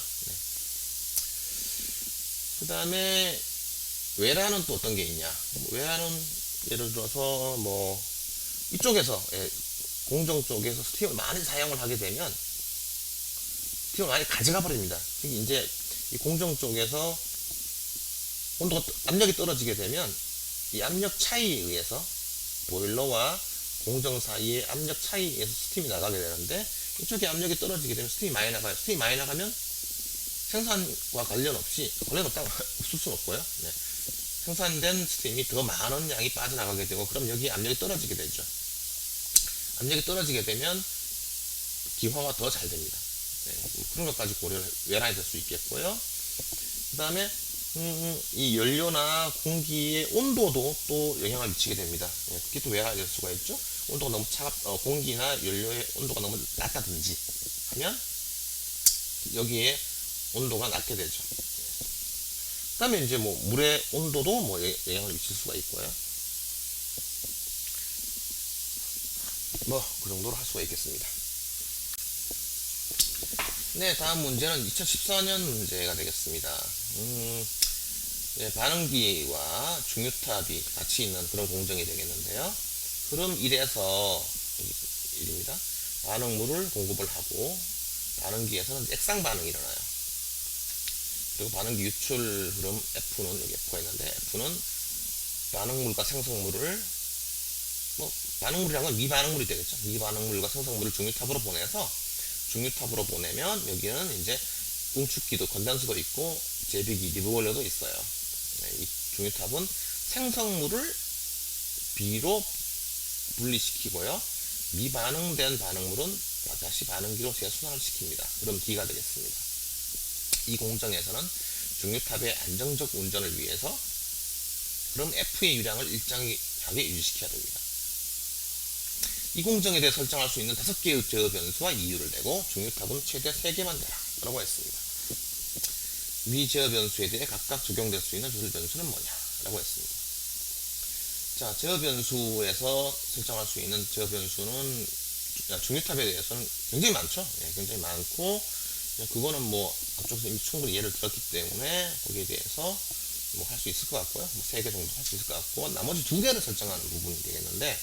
그 다음에 외라는 또 어떤 게 있냐. 외라는 예를 들어서 뭐 이쪽에서 공정 쪽에서 스팀을 많이 사용을 하게 되면 스팀을 많이 가져가 버립니다. 특히 이제 이 공정 쪽에서 압력이 떨어지게 되면 이 압력 차이에 의해서 보일러와 공정 사이의 압력 차이에서 스팀이 나가게 되는데, 이쪽에 압력이 떨어지게 되면 스팀이 많이 나가요. 스팀이 많이 나가면 생산과 관련 없다고 없을 수는 없고요. 네. 생산된 스팀이 더 많은 양이 빠져나가게 되고, 그럼 여기 압력이 떨어지게 되죠. 압력이 떨어지게 되면 기화가 더 잘 됩니다. 네. 그런 것까지 외란이 될 수 있겠고요. 그 다음에 이 연료나 공기의 온도도 또 영향을 미치게 됩니다. 네. 그게 또 외란이 될 수가 있죠. 온도가 너무 공기나 연료의 온도가 너무 낮다든지 하면 여기에 온도가 낮게 되죠. 그 다음에 이제 뭐 물의 온도도 뭐 영향을 미칠 수가 있고요. 뭐 그 정도로 할 수가 있겠습니다. 네, 다음 문제는 2014년 문제가 되겠습니다. 네, 반응기와 중유탑이 같이 있는 그런 공정이 되겠는데요. 흐름 1에서 1입니다. 반응물을 공급을 하고, 반응기에서는 액상 반응이 일어나요. 그리고 반응기 유출 흐름 F는 여기 F가 있는데, F는 반응물과 생성물을, 반응물이라는 건 미반응물이 되겠죠. 미반응물과 생성물을 중유탑으로 보내서, 중유탑으로 보내면 여기는 이제 응축기도 건단수도 있고 제비기 리브보일러도 있어요. 이 중유탑은 생성물을 비로 분리시키고요. 미반응된 반응물은 다시 반응기로 재순환을 시킵니다. 그럼 D가 되겠습니다. 이 공정에서는 중유탑의 안정적 운전을 위해서 그럼 F의 유량을 일정하게 유지시켜야 됩니다. 이 공정에 대해 설정할 수 있는 5개의 제어 변수와 이유를 내고 중유탑은 최대 3개만 되라 라고 했습니다. 위 제어 변수에 대해 각각 적용될 수 있는 조절 변수는 뭐냐 라고 했습니다. 자, 제어 변수에서 설정할 수 있는 제어 변수는 중유탑에 대해서는 굉장히 많죠. 예, 굉장히 많고, 그거는 뭐 앞쪽에서 이미 충분히 예를 들었기 때문에 거기에 대해서 뭐 할 수 있을 것 같고요. 뭐 3개 정도 할 수 있을 것 같고, 나머지 2개를 설정하는 부분이 되겠는데,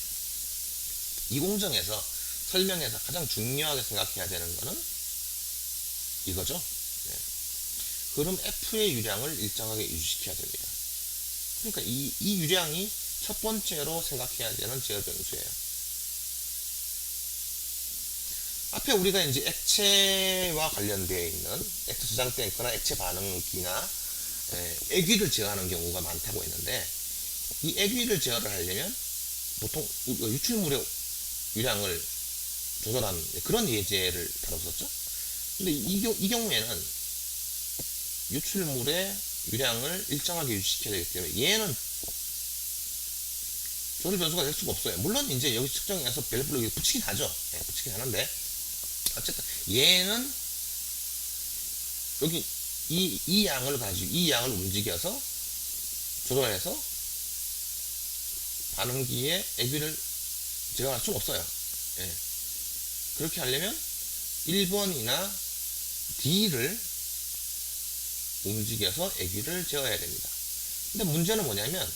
이 공정에서 설명해서 가장 중요하게 생각해야 되는 거는 이거죠. 네. 흐름 F의 유량을 일정하게 유지시켜야 됩니다. 그러니까 이 유량이 첫 번째로 생각해야 되는 제어 변수예요. 앞에 우리가 이제 액체와 관련되어 있는 액체 저장 탱크나 액체 반응기나 액위를 제어하는 경우가 많다고 했는데, 이 액위를 제어를 하려면 보통 유출물의 유량을 조절하는 그런 예제를 다뤘었죠. 근데 이 경우에는 유출물의 유량을 일정하게 유지시켜야 되기 때문에 얘는 조절 변수가 될 수가 없어요. 물론 이제 여기 측정해서 별도로 붙이긴 하죠. 네, 붙이긴 하는데 어쨌든 얘는 여기 이 양을 가지고 이 양을 움직여서 조절해서 반응기의 액위를 제어할 수는 없어요. 예. 그렇게 하려면 1번이나 D를 움직여서 액위를 제어해야 됩니다. 근데 문제는 뭐냐면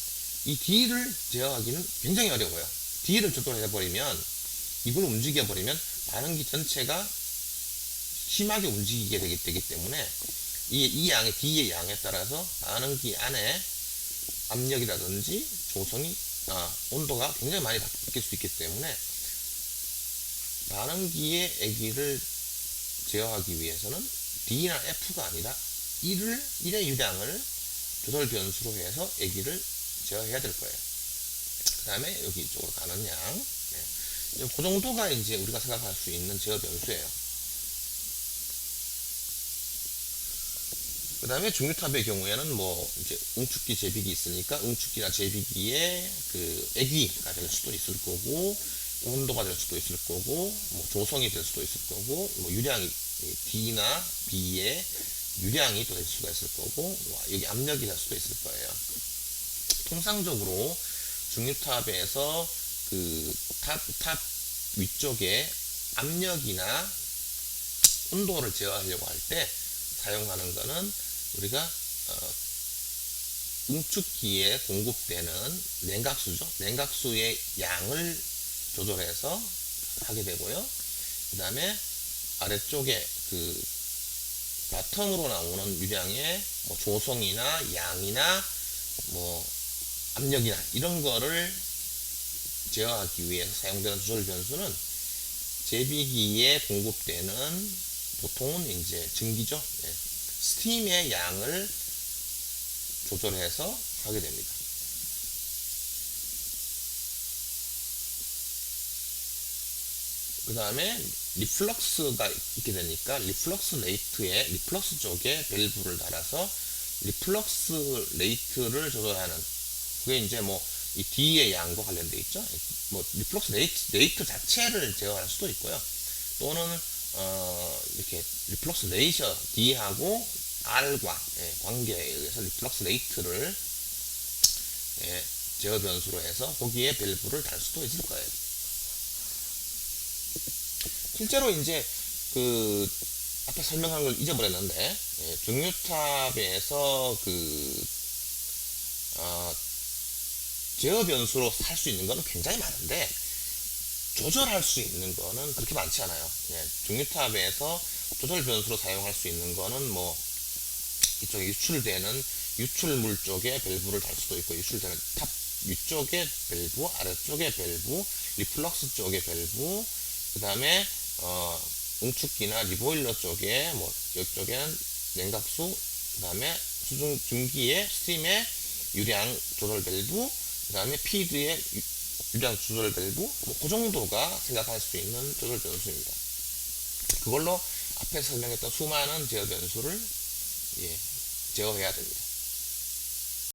이 D를 제어하기는 굉장히 어려워요. D를 조절해버리면, 이걸 움직여버리면 반응기 전체가 심하게 움직이게 되기 때문에 이 양의 D의 양에 따라서 반응기 안에 압력이라든지 조성이 온도가 굉장히 많이 바뀔 수 있기 때문에 반응기의 액위를 제어하기 위해서는 D나 F가 아니라 1의 유량을 조절 변수로 해서 액위를 제어해야 될 거예요. 그 다음에 여기 이쪽으로 가는 양. 네. 그 정도가 이제 우리가 생각할 수 있는 제어 변수예요. 그 다음에 중유탑의 경우에는 뭐 이제 응축기 제비기 있으니까 응축기나 제비기의 그 액위가 될 수도 있을 거고, 온도가 될 수도 있을 거고, 뭐 조성이 될 수도 있을 거고, 뭐 유량이 D나 B의 유량이 또 될 수가 있을 거고, 뭐 여기 압력이 될 수도 있을 거예요. 통상적으로 중유탑에서 그 탑 위쪽에 압력이나 온도를 제어하려고 할 때 사용하는 거는 우리가 응축기에 공급되는 냉각수죠. 냉각수의 양을 조절해서 하게 되고요. 그 다음에 아래쪽에 그 바텀으로 나오는 유량의 뭐 조성이나 양이나 뭐 압력이나 이런 거를 제어하기 위해서 사용되는 조절 변수는 제비기에 공급되는 보통은 이제 증기죠. 예. 스팀의 양을 조절해서 하게 됩니다. 그 다음에 리플럭스가 있게 되니까 리플럭스 레이트에 리플럭스 쪽에 밸브를 달아서 리플럭스 레이트를 조절하는, 그게 이제 뭐 이 D의 양과 관련돼 있죠. 뭐 리플럭스 레이트 자체를 제어할 수도 있고요. 또는 이렇게 리플럭스 레이셔 D하고 R과 관계에 의해서 리플럭스 레이트를 제어 변수로 해서 거기에 밸브를 달 수도 있을 거예요. 실제로 이제 그 앞에 설명한 걸 잊어버렸는데, 중류탑에서 제어 변수로 할 수 있는 거는 굉장히 많은데 조절할 수 있는 거는 그렇게 많지 않아요. 중류탑에서 조절 변수로 사용할 수 있는 거는 뭐 이쪽에 유출되는 유출물 쪽에 밸브를 달 수도 있고, 유출되는 탑 위쪽에 밸브, 아래쪽에 밸브, 리플럭스 쪽에 밸브, 그 다음에 응축기나 리보일러 쪽에 뭐 이쪽에는 냉각수, 그 다음에 중기의 스팀의 유량 조절 밸브, 그 다음에 피드의 유량 조절 밸브, 뭐 그 정도가 생각할 수 있는 조절 변수입니다. 그걸로 앞에 설명했던 수많은 제어 변수를 제어해야 됩니다.